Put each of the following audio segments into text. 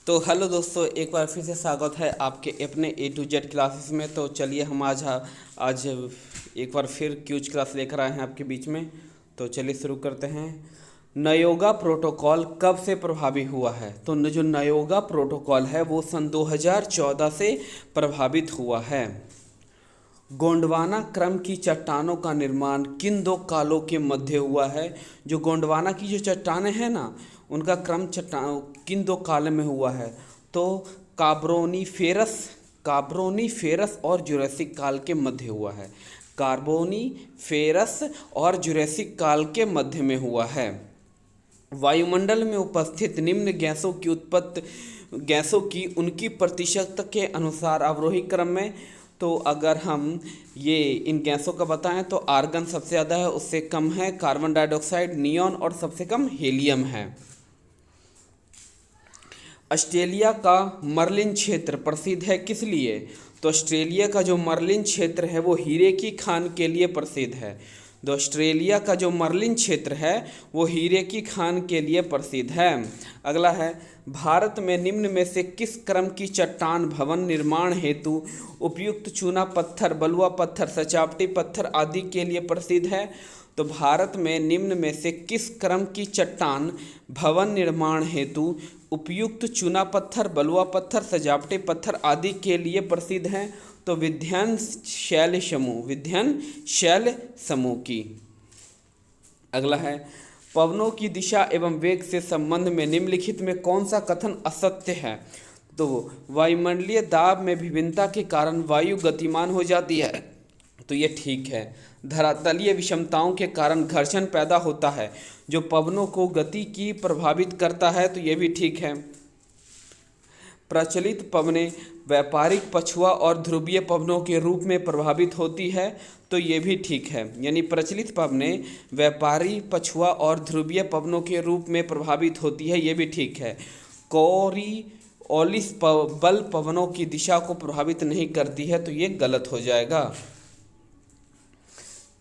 तो हेलो दोस्तों, एक बार फिर से स्वागत है आपके अपने A to Z क्लासेस में। तो चलिए हम आज एक बार फिर क्यूज क्लास लेकर आए हैं आपके बीच में। तो चलिए शुरू करते हैं। नयोगा प्रोटोकॉल कब से प्रभावी हुआ है? तो जो नयोगा प्रोटोकॉल है वो सन 2014 से प्रभावित हुआ है। गोंडवाना क्रम की चट्टानों का निर्माण किन दो कालों के मध्य हुआ है? जो गोंडवाना की जो चट्टानें हैं ना, उनका क्रम चट्टान किन दो काल में हुआ है? तो कार्बोनीफेरस कार्बोनीफेरस और जुरासिक काल के मध्य हुआ है। कार्बोनीफेरस और जुरासिक काल के मध्य में हुआ है। वायुमंडल में उपस्थित निम्न गैसों की उनकी प्रतिशत के अनुसार अवरोही क्रम में। तो अगर हम ये इन गैसों का बताएं तो आर्गन सबसे ज़्यादा है, उससे कम है कार्बन डाइऑक्साइड, नियॉन और सबसे कम हीलियम है। ऑस्ट्रेलिया का मर्लिन क्षेत्र प्रसिद्ध है किस लिए? तो ऑस्ट्रेलिया का जो मर्लिन क्षेत्र है वो हीरे की खान के लिए प्रसिद्ध है। तो ऑस्ट्रेलिया का जो मर्लिन क्षेत्र है वो हीरे की खान के लिए प्रसिद्ध है। अगला है, भारत में निम्न में से किस क्रम की चट्टान भवन निर्माण हेतु उपयुक्त चूना पत्थर, बलुआ पत्थर, सजावटी पत्थर आदि के लिए प्रसिद्ध है? तो भारत में निम्न में से किस क्रम की चट्टान भवन निर्माण हेतु उपयुक्त चूना पत्थर, बलुआ पत्थर, सजावटी पत्थर आदि के लिए प्रसिद्ध हैं? तो विंध्य शैल समूह की। अगला है, पवनों की दिशा एवं वेग से संबंध में निम्नलिखित में कौन सा कथन असत्य है? तो वायुमंडलीय दाब में भिन्नता के कारण वायु गतिमान हो जाती है, तो ये ठीक है। धरातलीय विषमताओं के कारण घर्षण पैदा होता है जो पवनों को गति की प्रभावित करता है, तो ये भी ठीक है। प्रचलित पवनें व्यापारिक पछुआ और ध्रुवीय पवनों के रूप में प्रभावित होती है, तो ये भी ठीक है। यानी प्रचलित पवनें व्यापारिक पछुआ और ध्रुवीय पवनों के रूप में प्रभावित होती है, ये भी ठीक है। कोरिओलिस बल पवनों की दिशा को प्रभावित नहीं करती है, तो ये गलत हो जाएगा।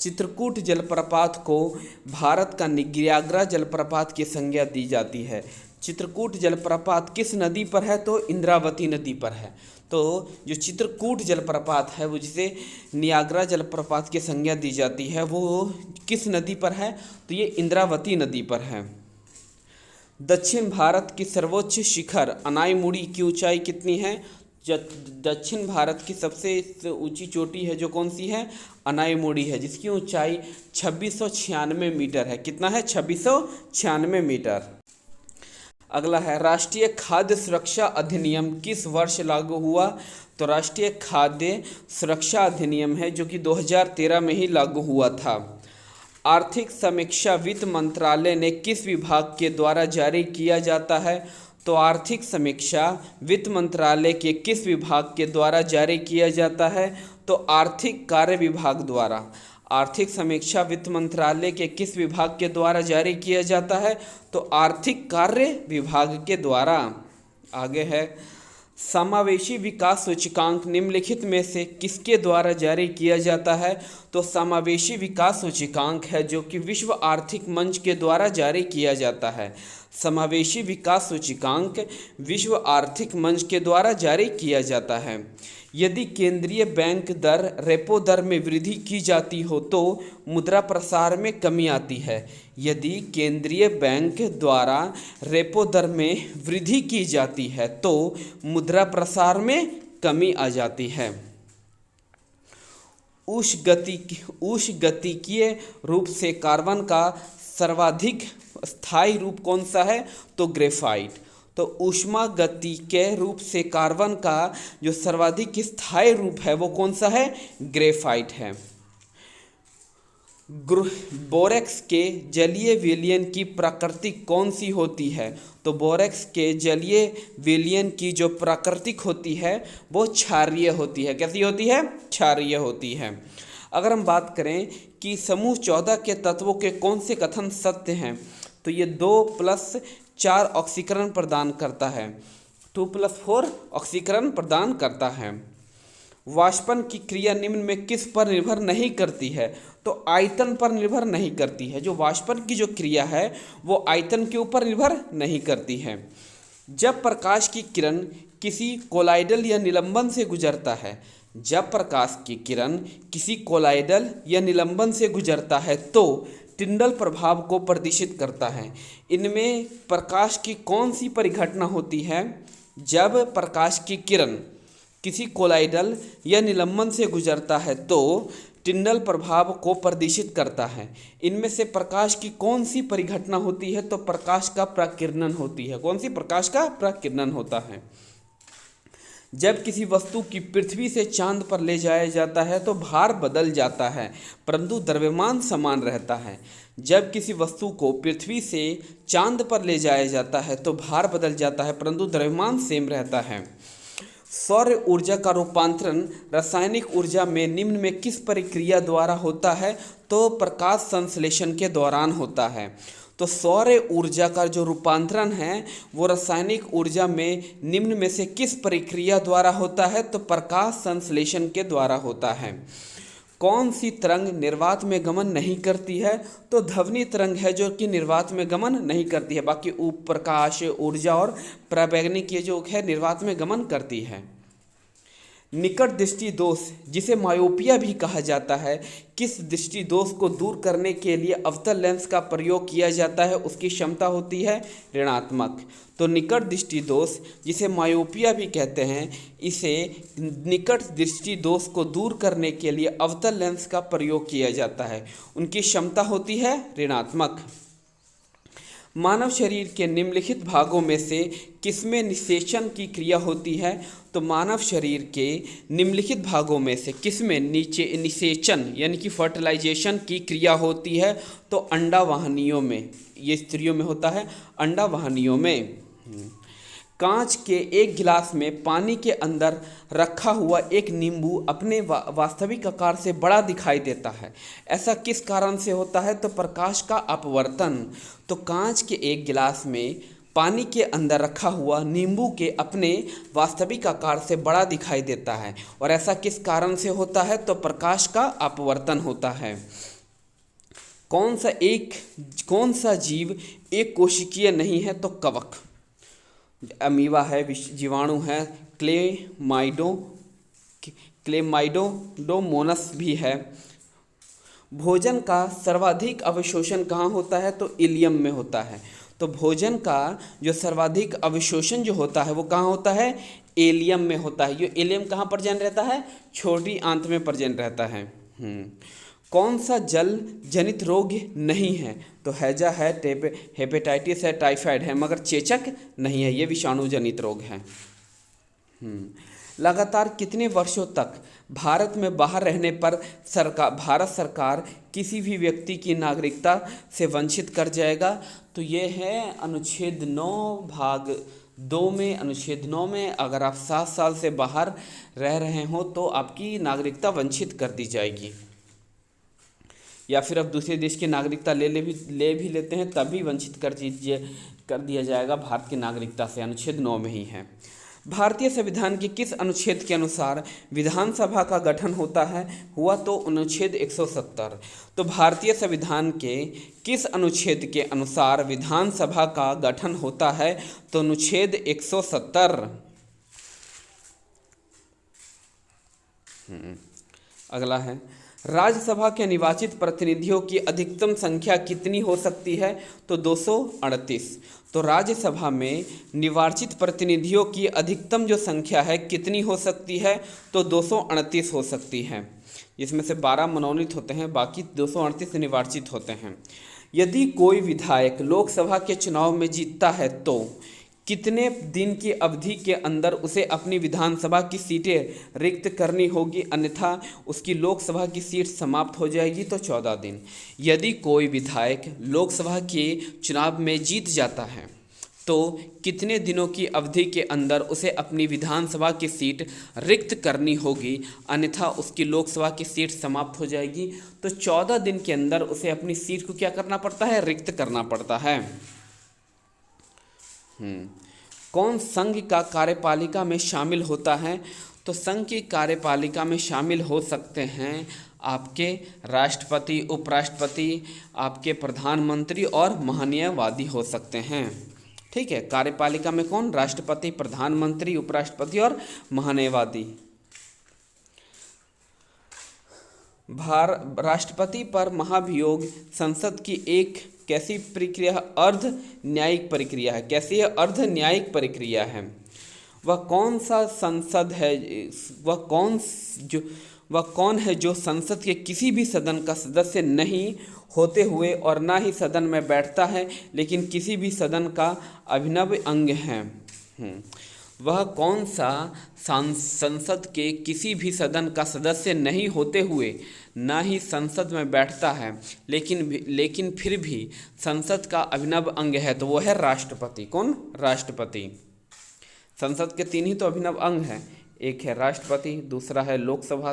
चित्रकूट जलप्रपात को भारत का निग्रयाग्रा जलप्रपात की संज्ञा दी जाती है। चित्रकूट जलप्रपात किस नदी पर है? तो इंद्रावती नदी पर है। तो जो चित्रकूट जलप्रपात है वो जिसे नियाग्रा जलप्रपात की संज्ञा दी जाती है वो किस नदी पर है? तो ये इंद्रावती नदी पर है। दक्षिण भारत की सर्वोच्च शिखर अनाईमुड़ी की ऊंचाई कितनी है? दक्षिण भारत की सबसे ऊंची चोटी है जो कौन सी है? अनाईमुड़ी है, जिसकी ऊंचाई 2696 मीटर है। कितना है? 2696 मीटर। अगला है, राष्ट्रीय खाद्य सुरक्षा अधिनियम किस वर्ष लागू हुआ? तो राष्ट्रीय खाद्य सुरक्षा अधिनियम है जो कि 2013 में ही लागू हुआ था। आर्थिक समीक्षा वित्त मंत्रालय ने किस विभाग के द्वारा जारी किया जाता है? तो आर्थिक समीक्षा वित्त मंत्रालय के किस विभाग के द्वारा जारी किया जाता है? तो आर्थिक कार्य विभाग द्वारा। आर्थिक समीक्षा वित्त मंत्रालय के किस विभाग के द्वारा जारी किया जाता है? तो आर्थिक कार्य विभाग के द्वारा। आगे है, समावेशी विकास सूचकांक निम्नलिखित में से किसके द्वारा जारी किया जाता है? तो समावेशी विकास सूचकांक है जो कि विश्व आर्थिक मंच के द्वारा जारी किया जाता है। समावेशी विकास सूचकांक विश्व आर्थिक मंच के द्वारा जारी किया जाता है। यदि केंद्रीय बैंक दर रेपो दर में वृद्धि की जाती हो तो मुद्रा प्रसार में कमी आती है। यदि केंद्रीय बैंक द्वारा रेपो दर में वृद्धि की जाती है तो मुद्रा प्रसार में कमी आ जाती है। उष्णगतिकीय रूप से कार्बन का सर्वाधिक स्थायी रूप कौन सा है? तो ग्रेफाइट। तो ऊष्मागतिकीय रूप से कार्बन का जो सर्वाधिक स्थायी रूप है वो कौन सा है? ग्रेफाइट है। बोरेक्स के जलीय विलयन की प्रकृति कौन सी होती है? तो बोरेक्स के जलीय विलयन की जो प्राकृतिक होती है वो क्षारीय होती है। कैसी होती है? क्षारीय होती है। अगर हम बात करें कि समूह 14 के तत्वों के कौन से कथन सत्य हैं, तो ये 2+4 ऑक्सीकरण प्रदान करता है। 2+4 ऑक्सीकरण प्रदान करता है। वाष्पन की क्रिया निम्न में किस पर निर्भर नहीं करती है? तो आयतन पर निर्भर नहीं करती है। जो वाष्पन की जो क्रिया है वो आयतन के ऊपर निर्भर नहीं करती है। जब प्रकाश की किरण किसी कोलाइडल या निलंबन से गुजरता है, जब प्रकाश की किरण किसी कोलाइडल या निलंबन से गुजरता है तो टिंडल प्रभाव को प्रदर्शित करता है। इनमें प्रकाश की कौन सी परिघटना होती है? जब प्रकाश की किरण किसी कोलाइडल या निलंबन से गुजरता है तो टिंडल प्रभाव को प्रदर्शित करता है। इनमें से प्रकाश की कौन सी परिघटना होती है? तो प्रकाश का प्रकिरणन होती है। कौन सी? प्रकाश का प्रकिरणन होता है। जब किसी वस्तु की पृथ्वी से चांद पर ले जाया जाता है तो भार बदल जाता है परंतु द्रव्यमान समान रहता है। जब किसी वस्तु को पृथ्वी से चांद पर ले जाया जाता है तो भार बदल जाता है परंतु द्रव्यमान सेम रहता है। सौर ऊर्जा का रूपांतरण रासायनिक ऊर्जा में निम्न में किस प्रक्रिया द्वारा होता है? तो प्रकाश संश्लेषण के दौरान होता है। तो सौर ऊर्जा का जो रूपांतरण है वो रासायनिक ऊर्जा में निम्न में से किस प्रक्रिया द्वारा होता है? तो प्रकाश संश्लेषण के द्वारा होता है। कौन सी तरंग निर्वात में गमन नहीं करती है? तो ध्वनि तरंग है जो कि निर्वात में गमन नहीं करती है। बाकी प्रकाश, ऊर्जा और परावैगनिक ये जो है निर्वात में गमन करती है। निकट दृष्टि दोष जिसे मायोपिया भी कहा जाता है, किस दृष्टि दोष को दूर करने के लिए अवतल लेंस का प्रयोग किया जाता है? उसकी क्षमता होती है ऋणात्मक। तो निकट दृष्टि दोष जिसे मायोपिया भी कहते हैं, इसे निकट दृष्टि दोष को दूर करने के लिए अवतल लेंस का प्रयोग किया जाता है। उनकी क्षमता होती है ऋणात्मक। मानव शरीर के निम्नलिखित भागों में से किसमें निषेचन की क्रिया होती है? तो मानव शरीर के निम्नलिखित भागों में से किसमें निषेचन यानी कि फर्टिलाइजेशन की क्रिया होती है? तो अंडावाहिनियों में। ये स्त्रियों में होता है, अंडावाहिनियों में। कांच के एक गिलास में पानी के अंदर रखा हुआ एक नींबू अपने वास्तविक आकार से बड़ा दिखाई देता है। ऐसा किस कारण से होता है? तो प्रकाश का अपवर्तन। तो कांच के एक गिलास में पानी के अंदर रखा हुआ नींबू के अपने वास्तविक आकार से बड़ा दिखाई देता है, और ऐसा किस कारण से होता है? तो प्रकाश का अपवर्तन होता है। कौन सा जीव एक कोशिकीय नहीं है? तो कवक। अमीबा है, जीवाणु है, क्लेमाइडोमोनस भी है। भोजन का सर्वाधिक अवशोषण कहाँ होता है? तो इलियम में होता है। तो भोजन का जो सर्वाधिक अवशोषण जो होता है वो कहाँ होता है? एलियम में होता है। ये एलियम कहाँ प्रेजेंट रहता है? छोटी आंत में प्रेजेंट रहता है। कौन सा जल जनित रोग नहीं है? तो हैजा है, हेपेटाइटिस है, टाइफाइड है, मगर चेचक नहीं है। ये विषाणु जनित रोग है। लगातार कितने वर्षों तक भारत में बाहर रहने पर भारत सरकार किसी भी व्यक्ति की नागरिकता से वंचित कर जाएगा? तो ये है अनुच्छेद 9 भाग 2 में। अनुच्छेद 9 में अगर आप 7 साल से बाहर रह रहे हो तो आपकी नागरिकता वंचित कर दी जाएगी, या फिर अब दूसरे देश की नागरिकता ले भी लेते हैं तब भी वंचित कर दिया जाएगा भारत की नागरिकता से। अनुच्छेद 9 में ही है। भारतीय संविधान के किस अनुच्छेद के अनुसार विधानसभा का गठन हुआ? तो अनुच्छेद 170। तो भारतीय संविधान के किस अनुच्छेद के अनुसार विधानसभा का गठन होता है? तो अनुच्छेद 170। अगला है, राज्यसभा के निर्वाचित प्रतिनिधियों की अधिकतम संख्या कितनी हो सकती है? तो 238। तो राज्यसभा में निर्वाचित प्रतिनिधियों की अधिकतम जो संख्या है कितनी हो सकती है? तो 238 हो सकती है, जिसमें से 12 मनोनीत होते हैं, बाकी 238 निर्वाचित होते हैं। यदि कोई विधायक लोकसभा के चुनाव में जीतता है तो कितने दिन की अवधि के अंदर उसे अपनी विधानसभा की सीटें रिक्त करनी होगी, अन्यथा उसकी लोकसभा की सीट समाप्त हो जाएगी? तो 14 दिन। यदि कोई विधायक लोकसभा के चुनाव में जीत जाता है तो कितने दिनों की अवधि के अंदर उसे अपनी विधानसभा की सीट रिक्त करनी होगी, अन्यथा उसकी लोकसभा की सीट समाप्त हो जाएगी? तो 14 दिन के अंदर उसे अपनी सीट को क्या करना पड़ता है? रिक्त करना पड़ता है। कौन संघ का कार्यपालिका में शामिल होता है? तो संघ की कार्यपालिका में शामिल हो सकते हैं आपके राष्ट्रपति, उपराष्ट्रपति, आपके प्रधानमंत्री और महान्यायवादी हो सकते हैं। ठीक है। कार्यपालिका में कौन? राष्ट्रपति, प्रधानमंत्री, उपराष्ट्रपति और महान्यायवादी। राष्ट्रपति पर महाभियोग संसद की एक कैसी प्रक्रिया? अर्ध न्यायिक प्रक्रिया है। कैसी है? अर्ध न्यायिक प्रक्रिया है। वह कौन सा संसद है? वह कौन है जो संसद के किसी भी सदन का सदस्य नहीं होते हुए और ना ही सदन में बैठता है, लेकिन किसी भी सदन का अभिन्न अंग है? वह कौन सा संसद के किसी भी सदन का सदस्य नहीं होते हुए ना ही संसद में बैठता है, लेकिन फिर भी संसद का अभिन्न अंग है? तो वो है राष्ट्रपति। कौन? राष्ट्रपति। संसद के 3 ही तो अभिन्न अंग हैं। एक है राष्ट्रपति, दूसरा है लोकसभा,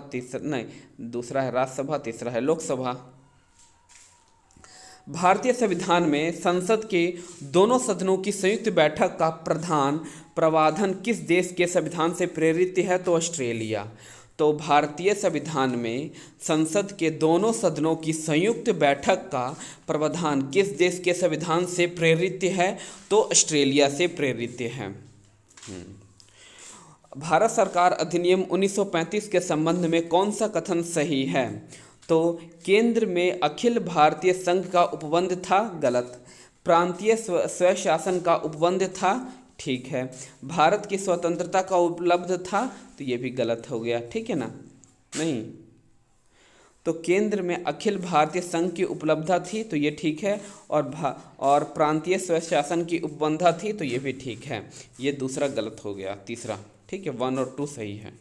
दूसरा है राज्यसभा, तीसरा है लोकसभा। भारतीय संविधान में संसद के दोनों सदनों की संयुक्त बैठक का प्रावधान किस देश के संविधान से प्रेरित है? तो ऑस्ट्रेलिया। तो भारतीय संविधान में संसद के दोनों सदनों की संयुक्त बैठक का प्रावधान किस देश के संविधान से प्रेरित है? तो ऑस्ट्रेलिया से प्रेरित है। भारत सरकार अधिनियम 1935 के संबंध में कौन सा कथन सही है? तो केंद्र में अखिल भारतीय संघ का उपबंध था, गलत। प्रांतीय स्वशासन का उपबंध था, ठीक है। भारत की स्वतंत्रता का उपलब्ध था, तो ये भी गलत हो गया, ठीक है ना? नहीं, तो केंद्र में अखिल भारतीय संघ की उपलब्धता थी, तो ये ठीक है। और प्रांतीय स्वशासन की उपबंधा थी, तो ये भी ठीक है। ये दूसरा गलत हो गया, तीसरा ठीक है। 1 और 2 सही है।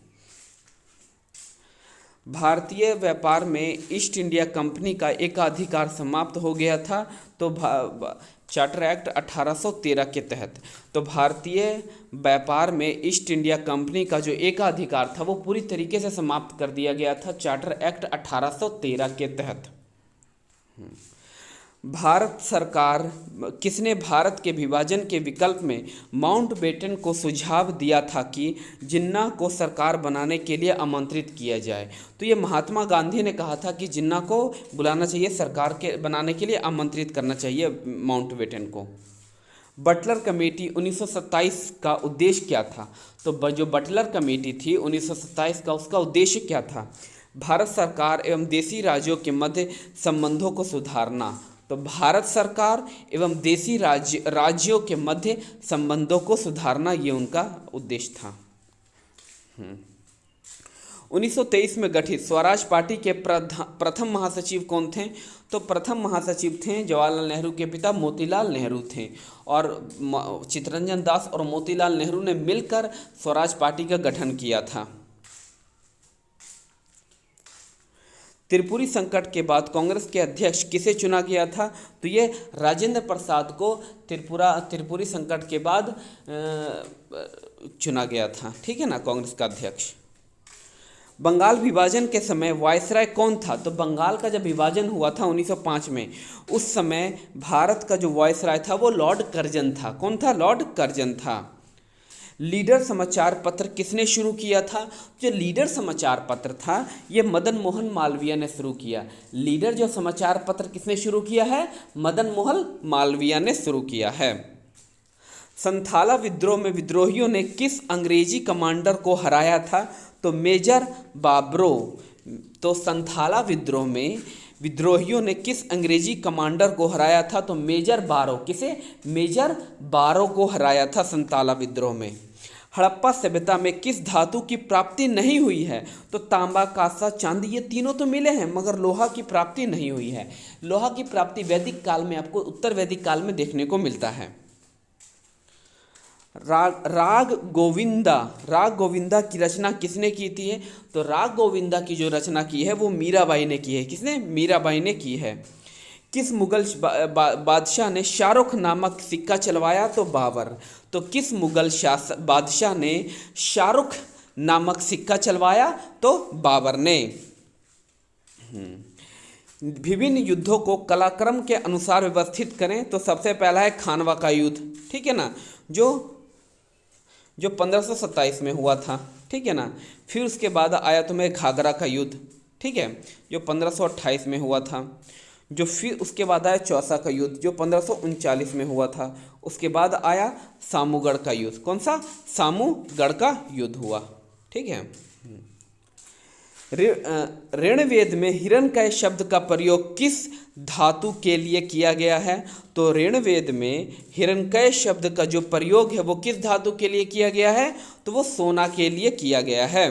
भारतीय व्यापार में ईस्ट इंडिया कंपनी का एकाधिकार समाप्त हो गया था, तो चार्टर एक्ट 1813 के तहत। तो भारतीय व्यापार में ईस्ट इंडिया कंपनी का जो एकाधिकार था वो पूरी तरीके से समाप्त कर दिया गया था चार्टर एक्ट 1813 के तहत। भारत सरकार किसने भारत के विभाजन के विकल्प में माउंटबेटन को सुझाव दिया था कि जिन्ना को सरकार बनाने के लिए आमंत्रित किया जाए? तो ये महात्मा गांधी ने कहा था कि जिन्ना को बुलाना चाहिए, सरकार के बनाने के लिए आमंत्रित करना चाहिए माउंटबेटन को। बटलर कमेटी 1927 का उद्देश्य क्या था? तो जो बटलर कमेटी थी 1927 का, उसका उद्देश्य क्या था? भारत सरकार एवं देशी राज्यों के मध्य संबंधों को सुधारना। तो भारत सरकार एवं देशी राज्यों के मध्य संबंधों को सुधारना, ये उनका उद्देश्य था। 1923 में गठित स्वराज पार्टी के प्रथम महासचिव कौन थे? तो प्रथम महासचिव थे जवाहरलाल नेहरू के पिता मोतीलाल नेहरू थे, और चित्तरंजन दास और मोतीलाल नेहरू ने मिलकर स्वराज पार्टी का गठन किया था। त्रिपुरी संकट के बाद कांग्रेस के अध्यक्ष किसे चुना गया था? तो ये राजेंद्र प्रसाद को त्रिपुरी संकट के बाद चुना गया था, ठीक है ना, कांग्रेस का अध्यक्ष। बंगाल विभाजन के समय वायसराय कौन था? तो बंगाल का जब विभाजन हुआ था 1905 में, उस समय भारत का जो वायसराय था वो लॉर्ड कर्जन था। कौन था? लॉर्ड कर्जन था। लीडर समाचार पत्र किसने शुरू किया था? जो लीडर समाचार पत्र था ये मदन मोहन मालवीय ने शुरू किया। लीडर जो समाचार पत्र किसने शुरू किया है? मदन मोहन मालवीय ने शुरू किया है। संथाला विद्रोह में विद्रोहियों ने किस अंग्रेजी कमांडर को हराया था? तो मेजर बाबरो। तो संथाला विद्रोह में विद्रोहियों ने किस अंग्रेजी कमांडर को हराया था? तो मेजर बारो। किसे? मेजर बारो को हराया था संथाला विद्रोह में। हड़प्पा सभ्यता में किस धातु की प्राप्ति नहीं हुई है? तो तांबा, कांसा, चांदी, ये तीनों तो मिले हैं मगर लोहा की प्राप्ति नहीं हुई है। लोहा की प्राप्ति वैदिक काल में, आपको उत्तर वैदिक काल में देखने को मिलता है। राग गोविंदा की रचना किसने की थी? तो राग गोविंदा की जो रचना की है वो मीराबाई ने की है। किसने? मीराबाई ने की है। किस मुगल बादशाह ने शाहरुख नामक सिक्का चलवाया? तो बाबर। तो किस मुगल बादशाह ने शाहरुख नामक सिक्का चलवाया? तो बाबर ने। विभिन्न युद्धों को कालक्रम के अनुसार व्यवस्थित करें। तो सबसे पहला है खानवा का युद्ध, ठीक है ना, जो 1527 में हुआ था, ठीक है ना। फिर उसके बाद आया तुम्हें घाघरा का युद्ध, ठीक है, जो 1528 में हुआ था। जो फिर उसके बाद आया चौसा का युद्ध जो 1539 में हुआ था। उसके बाद आया सामूगढ़ का युद्ध। कौन सा? सामूगढ़ का युद्ध हुआ। ठीक है। ऋग्वेद में हिरण्यकय शब्द का प्रयोग किस धातु के लिए किया गया है? तो ऋग्वेद में हिरण्यकय शब्द का जो प्रयोग है वो किस धातु के लिए किया गया है? तो वो सोना के लिए किया गया है।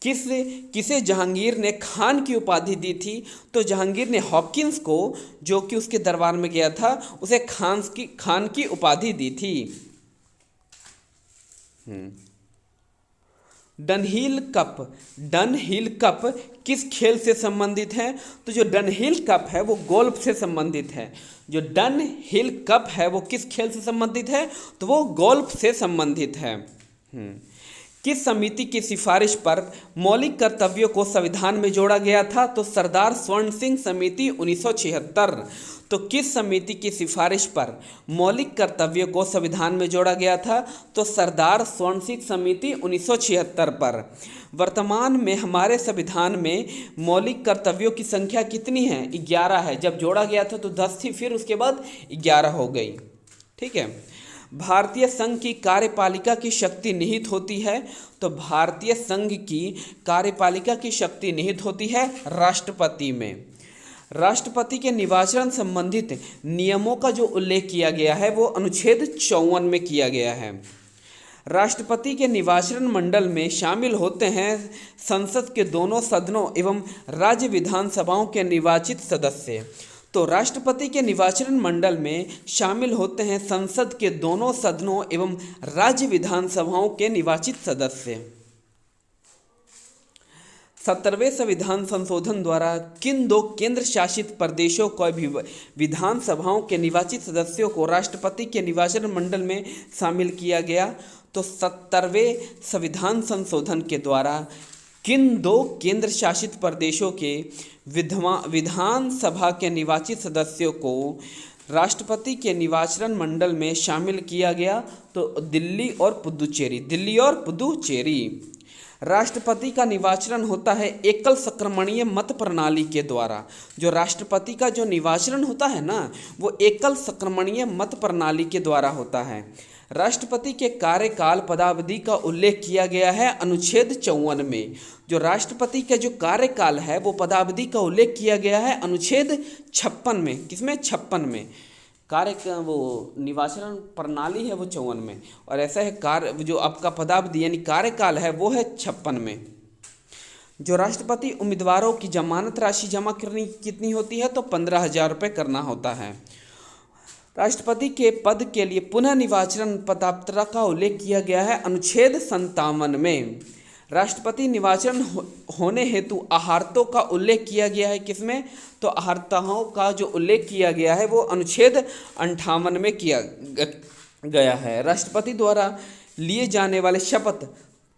किसे जहांगीर ने खान की उपाधि दी थी? तो जहांगीर ने हॉकिंस को, जो कि उसके दरबार में गया था, उसे खान की उपाधि दी थी। डनहिल कप किस खेल से संबंधित है? तो जो डनहिल कप है वो गोल्फ से संबंधित है। जो डनहिल कप है वो किस खेल से संबंधित है? तो वो गोल्फ से संबंधित है। किस समिति की सिफारिश पर मौलिक कर्तव्यों को संविधान में जोड़ा गया था? तो सरदार स्वर्ण सिंह समिति 1976। तो किस समिति की सिफारिश पर मौलिक कर्तव्यों को संविधान में जोड़ा गया था? तो सरदार स्वर्ण सिंह समिति 1976 पर। वर्तमान में हमारे संविधान में मौलिक कर्तव्यों की संख्या कितनी है? 11 है। जब जोड़ा गया था तो 10 थी, फिर उसके बाद 11 हो गई। ठीक है। भारतीय संघ की कार्यपालिका की शक्ति निहित होती है? तो भारतीय संघ की कार्यपालिका की शक्ति निहित होती है राष्ट्रपति में। राष्ट्रपति के निर्वाचन संबंधित नियमों का जो उल्लेख किया गया है वो अनुच्छेद 54 में किया गया है। राष्ट्रपति के निर्वाचन मंडल में शामिल होते हैं संसद के दोनों सदनों एवं राज्य विधानसभाओं के निर्वाचित सदस्य। तो राष्ट्रपति के निर्वाचन मंडल में शामिल होते हैं संसद के दोनों सदनों एवं राज्य विधानसभाओं के निर्वाचित सदस्य। 17वें संविधान संशोधन द्वारा किन 2 केंद्र शासित प्रदेशों को विधानसभाओं के निर्वाचित सदस्यों को राष्ट्रपति के निर्वाचन मंडल में शामिल किया गया? तो 17वें संविधान संशोधन के द्वारा किन 2 केंद्र शासित प्रदेशों के विधानसभा के निर्वाचित सदस्यों को राष्ट्रपति के निर्वाचन मंडल में शामिल किया गया? तो दिल्ली और पुदुचेरी। राष्ट्रपति का निर्वाचन होता है एकल संक्रमणीय मत प्रणाली के द्वारा। जो राष्ट्रपति का जो निर्वाचन होता है ना, वो एकल संक्रमणीय मत प्रणाली के द्वारा होता है। राष्ट्रपति के कार्यकाल पदावधि का उल्लेख किया गया है अनुच्छेद 54 में। जो राष्ट्रपति का जो कार्यकाल है वो पदावधि का उल्लेख किया गया है अनुच्छेद 56 में। किसमें? 56 में। वो निर्वाचन प्रणाली है वो 54 में, और ऐसा है जो आपका पदावधि यानी कार्यकाल है वो है 56 में। जो राष्ट्रपति उम्मीदवारों की जमानत राशि जमा करनी कितनी होती है? तो 15,000 रुपये करना होता है। राष्ट्रपति के पद के लिए पुनः निर्वाचन पात्रता का उल्लेख किया गया है अनुच्छेद 57 में। राष्ट्रपति निर्वाचन होने हेतु आहार्तों का उल्लेख किया गया है किसमें? तो आहार्ताओं का जो उल्लेख किया गया है वो अनुच्छेद 58 में किया गया है। राष्ट्रपति द्वारा लिए जाने वाले शपथ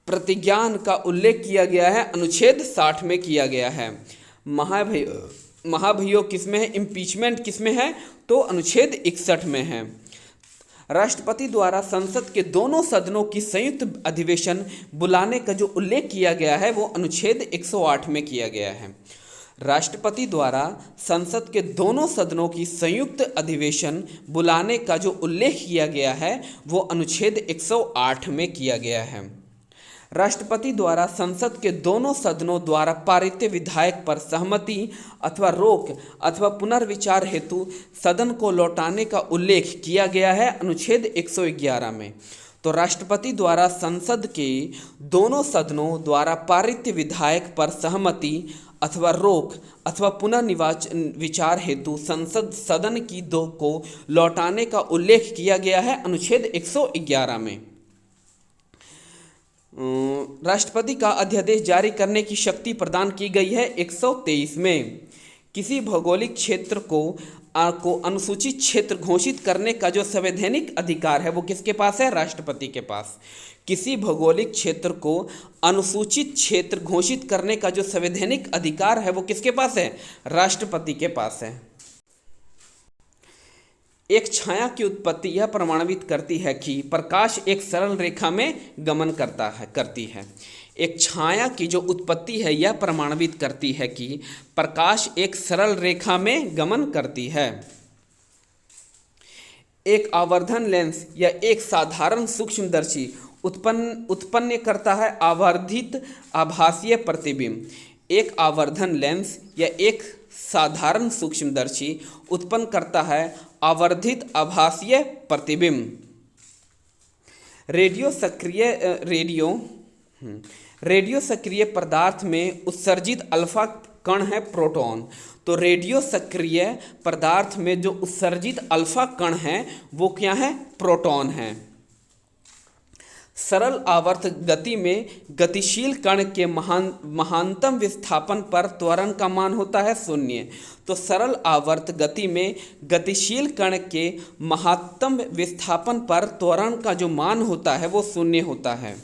प्रतिज्ञान का उल्लेख किया गया है अनुच्छेद 60 में किया गया है। महाभियोग किसमें है? इम्पीचमेंट किसमें है? तो अनुच्छेद 61 में है। राष्ट्रपति द्वारा संसद के दोनों सदनों की संयुक्त अधिवेशन बुलाने का जो उल्लेख किया गया है वो अनुच्छेद 108 में किया गया है। राष्ट्रपति द्वारा संसद के दोनों सदनों की संयुक्त अधिवेशन बुलाने का जो उल्लेख किया गया है वो अनुच्छेद 108 में किया गया है। राष्ट्रपति द्वारा संसद के दोनों सदनों द्वारा पारित विधेयक पर सहमति अथवा रोक अथवा पुनर्विचार हेतु सदन को लौटाने का उल्लेख किया गया है अनुच्छेद 111 में। तो राष्ट्रपति द्वारा संसद के दोनों सदनों द्वारा पारित विधेयक पर सहमति अथवा रोक अथवा पुनर्विचार हेतु संसद सदन की दो को लौटाने का उल्लेख किया गया है अनुच्छेद 111 में। राष्ट्रपति का अध्यादेश जारी करने की शक्ति प्रदान की गई है 123 में। किसी भौगोलिक क्षेत्र को अनुसूचित क्षेत्र घोषित करने का जो संवैधानिक अधिकार है वो किसके पास है? राष्ट्रपति के पास। किसी भौगोलिक क्षेत्र को अनुसूचित क्षेत्र घोषित करने का जो संवैधानिक अधिकार है वो किसके पास है? राष्ट्रपति के पास है। एक छाया की उत्पत्ति यह प्रमाणित करती है कि प्रकाश एक सरल रेखा में गमन करती है। एक छाया की जो उत्पत्ति है यह प्रमाणित करती है कि प्रकाश एक सरल रेखा में गमन करती है। एक आवर्धन लेंस या एक साधारण सूक्ष्मदर्शी उत्पन्न करता है आवर्धित आभासीय प्रतिबिंब। एक आवर्धन लेंस या एक साधारण सूक्ष्मदर्शी उत्पन्न करता है आवर्धित आभासीय प्रतिबिंब। रेडियो सक्रिय पदार्थ में उत्सर्जित अल्फा कण है प्रोटॉन। तो रेडियो सक्रिय पदार्थ में जो उत्सर्जित अल्फा कण है वो क्या है? प्रोटॉन है। सरल आवर्त गति में गतिशील कण के महानतम विस्थापन पर त्वरण का मान होता है 0। तो सरल आवर्त गति में गतिशील कण के महत्तम विस्थापन पर त्वरण का जो मान होता है वो 0 होता है।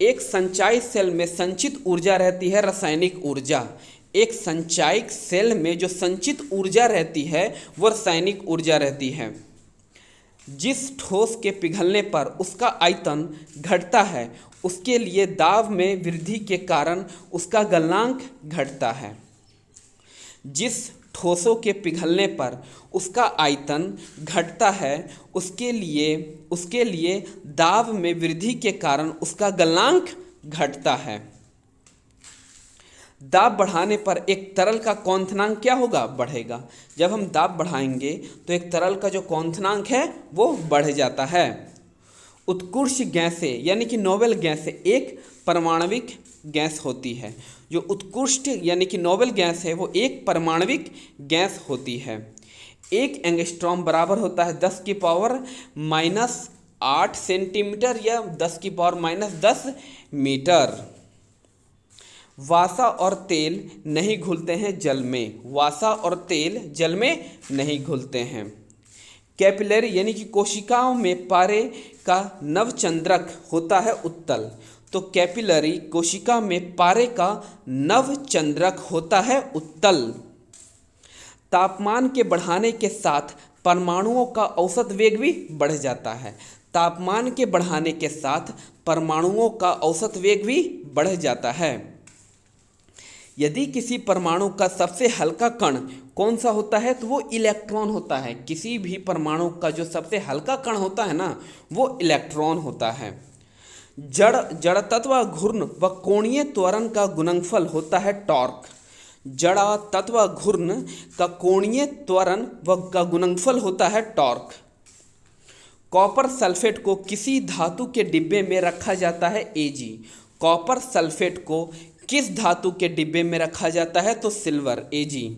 एक संचयी सेल में संचित ऊर्जा रहती है रासायनिक ऊर्जा। एक संचयिक सेल में जो संचित ऊर्जा रहती है वो रासायनिक ऊर्जा रहती है। जिस ठोस के पिघलने पर उसका आयतन घटता है उसके लिए दाब में वृद्धि के कारण उसका गलनांक घटता है। जिस ठोसों के पिघलने पर उसका आयतन घटता है उसके लिए दाब में वृद्धि के कारण उसका गलनांक घटता है। दाब बढ़ाने पर एक तरल का क्वथनांक क्या होगा? बढ़ेगा। जब हम दाब बढ़ाएंगे तो एक तरल का जो क्वथनांक है वो बढ़ जाता है। उत्कृष्ट गैसें यानी कि नोबेल गैसें एक परमाणविक गैस होती है। जो उत्कृष्ट यानी कि नोबेल गैस है वो एक परमाणविक गैस होती है। एक एंगस्ट्रॉम बराबर होता है 10⁻⁻8 सेंटीमीटर या 10⁻⁻10 मीटर। वासा और तेल नहीं घुलते हैं जल में। वासा और तेल जल में नहीं घुलते हैं। कैपिलरी यानी कि कोशिकाओं में पारे का नवचंद्रक होता है उत्तल। तो कैपिलरी कोशिका में पारे का नवचंद्रक होता है उत्तल। तापमान के बढ़ाने के साथ परमाणुओं का औसत वेग भी बढ़ जाता है। तापमान के बढ़ाने के साथ परमाणुओं का औसत वेग भी बढ़ जाता है। यदि किसी परमाणु का सबसे हल्का कण कौन सा होता है तो वो इलेक्ट्रॉन होता है। किसी भी परमाणु का जो सबसे हल्का कण होता है ना वो इलेक्ट्रॉन होता है। जड़ तत्व घूर्ण व कोणीय त्वरण का गुणनफल होता है टॉर्क। जड़ तत्व घूर्ण का कोणीय त्वरण व का गुणनफल होता है टॉर्क। कॉपर सल्फेट को किसी धातु के डिब्बे में रखा जाता है Ag। कॉपर सल्फेट को किस धातु के डिब्बे में रखा जाता है तो सिल्वर Ag।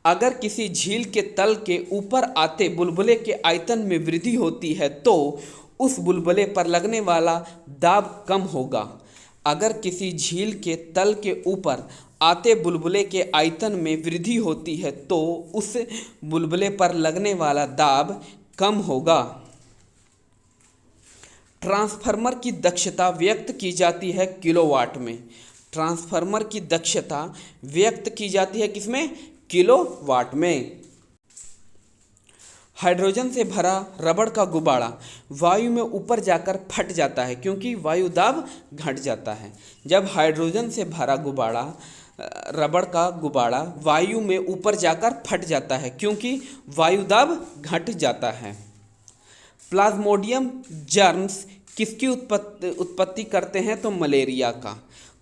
अगर किसी झील के तल के ऊपर आते बुलबुले के आयतन में वृद्धि होती है तो उस बुलबुले पर लगने वाला दाब कम होगा। अगर किसी झील के तल के ऊपर आते बुलबुले के आयतन में वृद्धि होती है तो उस बुलबुले पर लगने वाला दाब कम होगा। ट्रांसफार्मर की दक्षता व्यक्त की जाती है किलोवाट में। ट्रांसफार्मर की दक्षता व्यक्त की जाती है किसमें? किलोवाट में। हाइड्रोजन से भरा रबड़ का गुब्बारा वायु में ऊपर जाकर फट जाता है क्योंकि वायु दाब घट जाता है। जब हाइड्रोजन से भरा रबड़ का गुब्बारा वायु में ऊपर जाकर फट जाता है क्योंकि वायु दाब घट जाता है। प्लाज्मोडियम जर्म्स किसकी उत्पत्ति करते हैं तो मलेरिया का।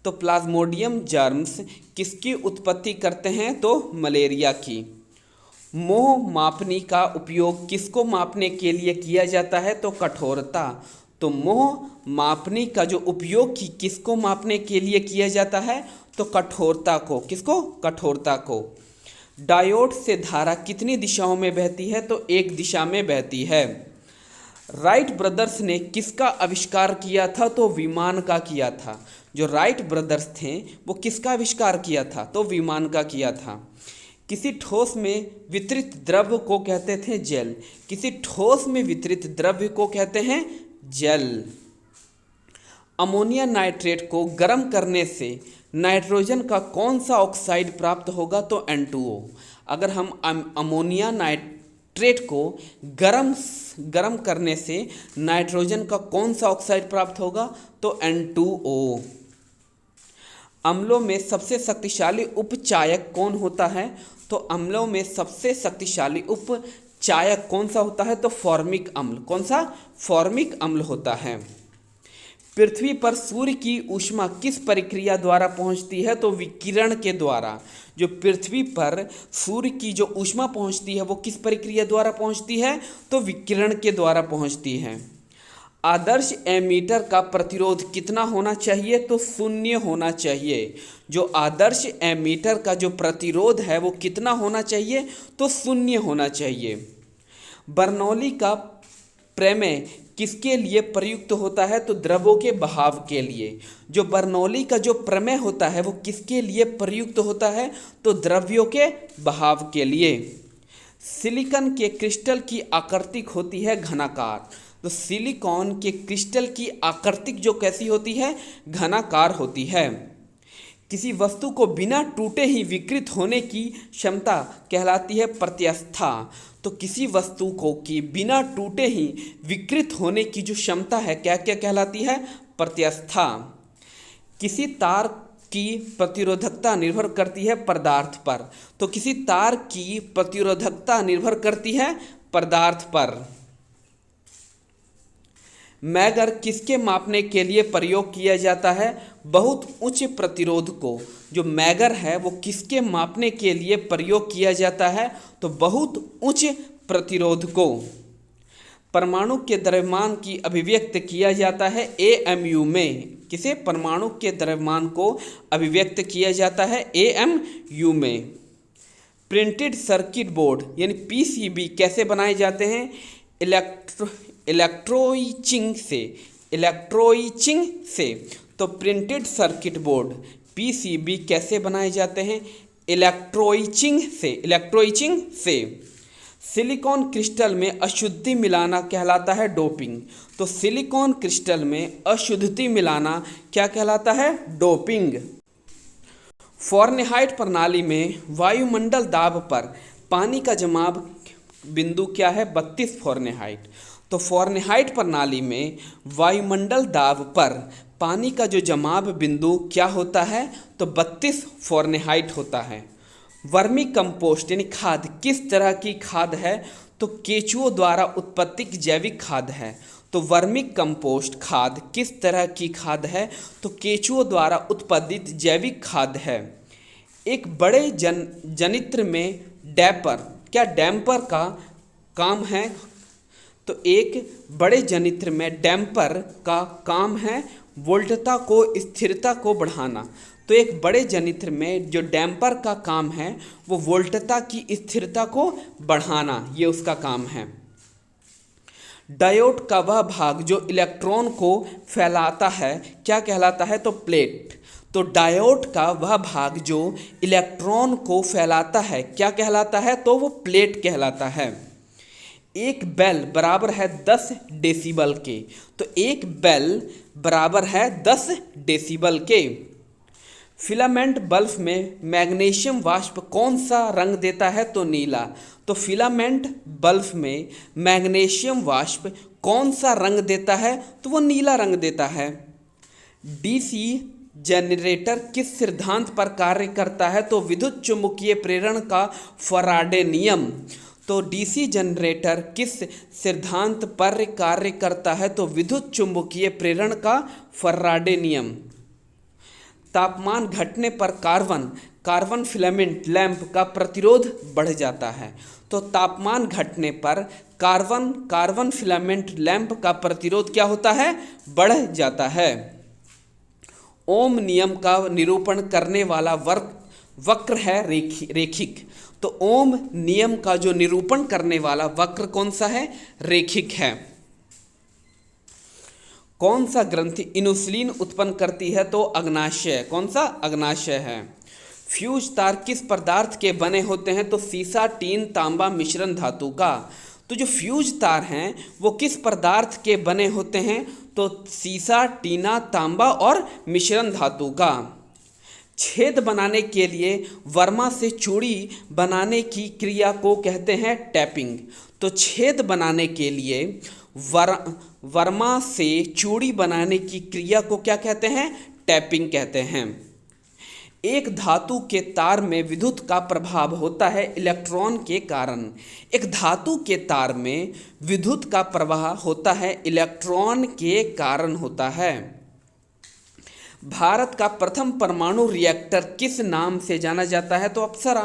तो प्लाज्मोडियम जर्म्स किसकी उत्पत्ति करते हैं तो मलेरिया की। मोह मापनी का उपयोग किसको मापने के लिए किया जाता है तो कठोरता। तो मोह मापनी का जो उपयोग किसको मापने के लिए किया जाता है तो कठोरता को। किसको? कठोरता को। डायोड से धारा कितनी दिशाओं में बहती है तो एक दिशा में बहती है। राइट ब्रदर्स ने किसका आविष्कार किया था तो विमान का किया था। जो राइट ब्रदर्स थे वो किसका आविष्कार किया था तो विमान का किया था। किसी ठोस में वितरित द्रव्य को कहते थे जल। किसी ठोस में वितरित द्रव्य को कहते हैं जल। अमोनिया नाइट्रेट को गर्म करने से नाइट्रोजन का कौन सा ऑक्साइड प्राप्त होगा तो N2O। अगर हम अमोनिया सब्सट्रेट को गरम करने से नाइट्रोजन का कौन सा ऑक्साइड प्राप्त होगा? तो N2O। अम्लों में सबसे शक्तिशाली उपचायक कौन होता है? तो अम्लों में सबसे शक्तिशाली उपचायक कौन सा होता है? तो फॉर्मिक अम्ल। कौन सा? फॉर्मिक अम्ल होता है। पृथ्वी पर सूर्य की ऊष्मा किस प्रक्रिया द्वारा पहुंचती है? तो विकिरण के द्वारा। जो पृथ्वी पर सूर्य की जो ऊष्मा पहुंचती है वो किस प्रक्रिया द्वारा पहुंचती है? तो विकिरण के द्वारा पहुंचती है। आदर्श एमीटर का प्रतिरोध कितना होना चाहिए? तो 0 होना चाहिए। जो आदर्श एमीटर का जो प्रतिरोध है वो कितना होना चाहिए? तो 0 होना चाहिए। बर्नौली का प्रमेय किसके लिए प्रयुक्त होता है? तो द्रव्यों के बहाव के लिए। जो बर्नौली का जो प्रमेय होता है वो किसके लिए प्रयुक्त होता है? तो द्रव्यों के बहाव के लिए। सिलिकॉन के क्रिस्टल की आकृति होती है घनाकार। तो सिलिकॉन के क्रिस्टल की आकृति जो कैसी होती है? घनाकार होती है। किसी वस्तु को बिना टूटे ही विकृत होने की क्षमता कहलाती है प्रत्यवस्था। तो किसी वस्तु को कि बिना टूटे ही विकृत होने की जो क्षमता है क्या क्या कहलाती है? प्रत्यवस्था। किसी तार की प्रतिरोधकता निर्भर करती है पदार्थ पर। तो किसी तार की प्रतिरोधकता निर्भर करती है पदार्थ पर। मैगर किसके मापने के लिए प्रयोग किया जाता है? बहुत उच्च प्रतिरोध को। जो मैगर है वो किसके मापने के लिए प्रयोग किया जाता है? तो बहुत उच्च प्रतिरोध को। परमाणु के द्रव्यमान की अभिव्यक्त किया जाता है AMU में। किसे? परमाणु के द्रव्यमान को अभिव्यक्त किया जाता है AMU में। प्रिंटेड सर्किट बोर्ड यानी PCB कैसे बनाए जाते हैं? इलेक्ट्रोइचिंग से। तो प्रिंटेड सर्किट बोर्ड PCB कैसे बनाए जाते हैं? इलेक्ट्रोइचिंग से। सिलिकॉन क्रिस्टल में अशुद्धि मिलाना कहलाता है डोपिंग। तो सिलिकॉन क्रिस्टल में अशुद्धि मिलाना क्या कहलाता है? डोपिंग। फ़ारेनहाइट प्रणाली में वायुमंडल दाब पर पानी का जमाव बिंदु क्या है? 32 फ़ारेनहाइट। तो फ़ारेनहाइट प्रणाली में वायुमंडल दाब पर पानी का जो जमाव बिंदु क्या होता है? तो 32 फ़ारेनहाइट होता है। वर्मी कंपोस्ट यानी खाद किस तरह की खाद है? तो केंचुओं द्वारा उत्पत्तिक जैविक खाद है। तो वर्मी कंपोस्ट खाद किस तरह की खाद है? तो केंचुओं द्वारा उत्पादित जैविक खाद है। एक बड़े जनित्र में डैम्पर का काम है? तो एक बड़े जनित्र में डैम्पर का काम है वोल्टता को स्थिरता को बढ़ाना। तो एक बड़े जनित्र में जो डैम्पर का काम है वो वोल्टता की स्थिरता को बढ़ाना, ये उसका काम है। डायोड का वह भाग जो इलेक्ट्रॉन को फैलाता है क्या कहलाता है? तो प्लेट। तो डायोड का वह भाग जो इलेक्ट्रॉन को फैलाता है क्या कहलाता है? तो वो प्लेट कहलाता है। एक बेल बराबर है 10 डेसिबल के। तो एक बेल बराबर है 10 डेसिबल के। फिलामेंट बल्ब में मैग्नीशियम वाष्प कौन सा रंग देता है? तो नीला। तो फिलामेंट बल्ब में मैग्नीशियम वाष्प कौन सा रंग देता है? तो वो नीला रंग देता है। डीसी जनरेटर किस सिद्धांत पर कार्य करता है? तो विद्युत चुम्बकीय प्रेरण का फैराडे नियम। तो डीसी जनरेटर किस सिद्धांत पर कार्य करता है? तो विद्युत चुम्बकीय प्रेरण का फैराडे नियम। तापमान घटने पर कार्बन फिलामेंट लैंप का प्रतिरोध बढ़ जाता है। तो तापमान घटने पर कार्बन फिलामेंट लैंप का प्रतिरोध क्या होता है? बढ़ जाता है। ओम नियम का निरूपण करने वाला वक्र है रेखिक। तो ओम नियम का जो निरूपण करने वाला वक्र कौन सा है? रेखिक है। कौन सा ग्रंथि इंसुलिन उत्पन्न करती है? तो अग्नाशय। कौन सा? अग्नाशय है। फ्यूज तार किस पदार्थ के बने होते हैं? तो सीसा, टीन, तांबा मिश्रण धातु का। तो जो फ्यूज तार हैं वो किस पदार्थ के बने होते हैं? तो सीसा, टीना, तांबा और मिश्रण धातु का। छेद बनाने के लिए वर्मा से चूड़ी बनाने की क्रिया को कहते हैं टैपिंग। तो छेद बनाने के लिए वर्मा से चूड़ी बनाने की क्रिया को क्या कहते हैं? टैपिंग कहते हैं। एक धातु के तार में विद्युत का प्रभाव होता है इलेक्ट्रॉन के कारण। एक धातु के तार में विद्युत का प्रवाह होता है इलेक्ट्रॉन के कारण होता है। भारत का प्रथम परमाणु रिएक्टर किस नाम से जाना जाता है? तो अप्सरा।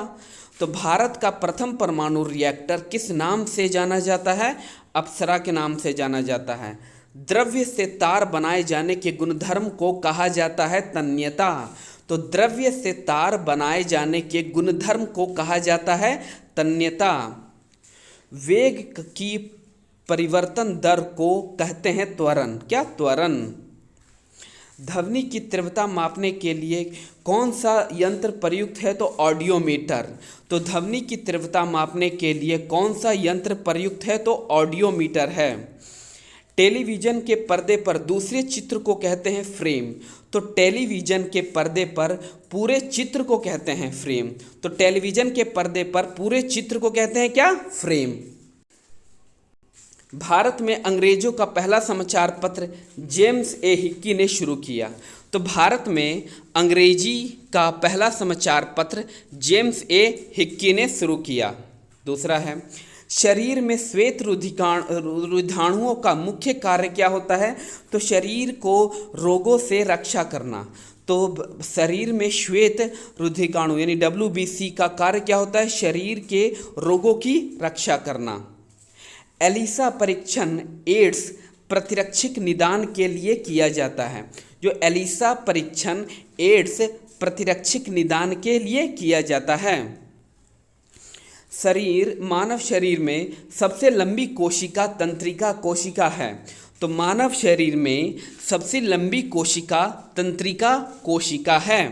तो भारत का प्रथम परमाणु रिएक्टर किस नाम से जाना जाता है? अप्सरा के नाम से जाना जाता है। द्रव्य से तार बनाए जाने के गुणधर्म को कहा जाता है तन्यता। तो द्रव्य से तार बनाए जाने के गुणधर्म को कहा जाता है तन्यता। वेग की परिवर्तन दर को कहते हैं त्वरण। क्या? त्वरण। ध्वनि की तीव्रता मापने के लिए कौन सा यंत्र प्रयुक्त है? तो ऑडियोमीटर। तो ध्वनि की तीव्रता मापने के लिए कौन सा यंत्र प्रयुक्त है? तो ऑडियोमीटर है। टेलीविज़न के पर्दे पर दूसरे चित्र को कहते हैं फ्रेम। तो टेलीविज़न के पर्दे पर पूरे चित्र को कहते हैं फ्रेम। तो टेलीविज़न के पर्दे पर पूरे चित्र को कहते हैं क्या? फ्रेम। भारत में अंग्रेजों का पहला समाचार पत्र जेम्स ए हिक्की ने शुरू किया। तो भारत में अंग्रेजी का पहला समाचार पत्र जेम्स ए हिक्की ने शुरू किया। दूसरा है, शरीर में श्वेत रुधिराणुओं का मुख्य कार्य क्या होता है? तो शरीर को रोगों से रक्षा करना। तो शरीर में श्वेत रुधिराणु यानी WBC का कार्य क्या होता है? शरीर के रोगों की रक्षा करना। एलिसा परीक्षण एड्स प्रतिरक्षक निदान के लिए किया जाता है। जो एलिसा परीक्षण एड्स प्रतिरक्षक निदान के लिए किया जाता है। मानव शरीर में सबसे लंबी कोशिका तंत्रिका कोशिका है। तो मानव शरीर में सबसे लंबी कोशिका तंत्रिका कोशिका है।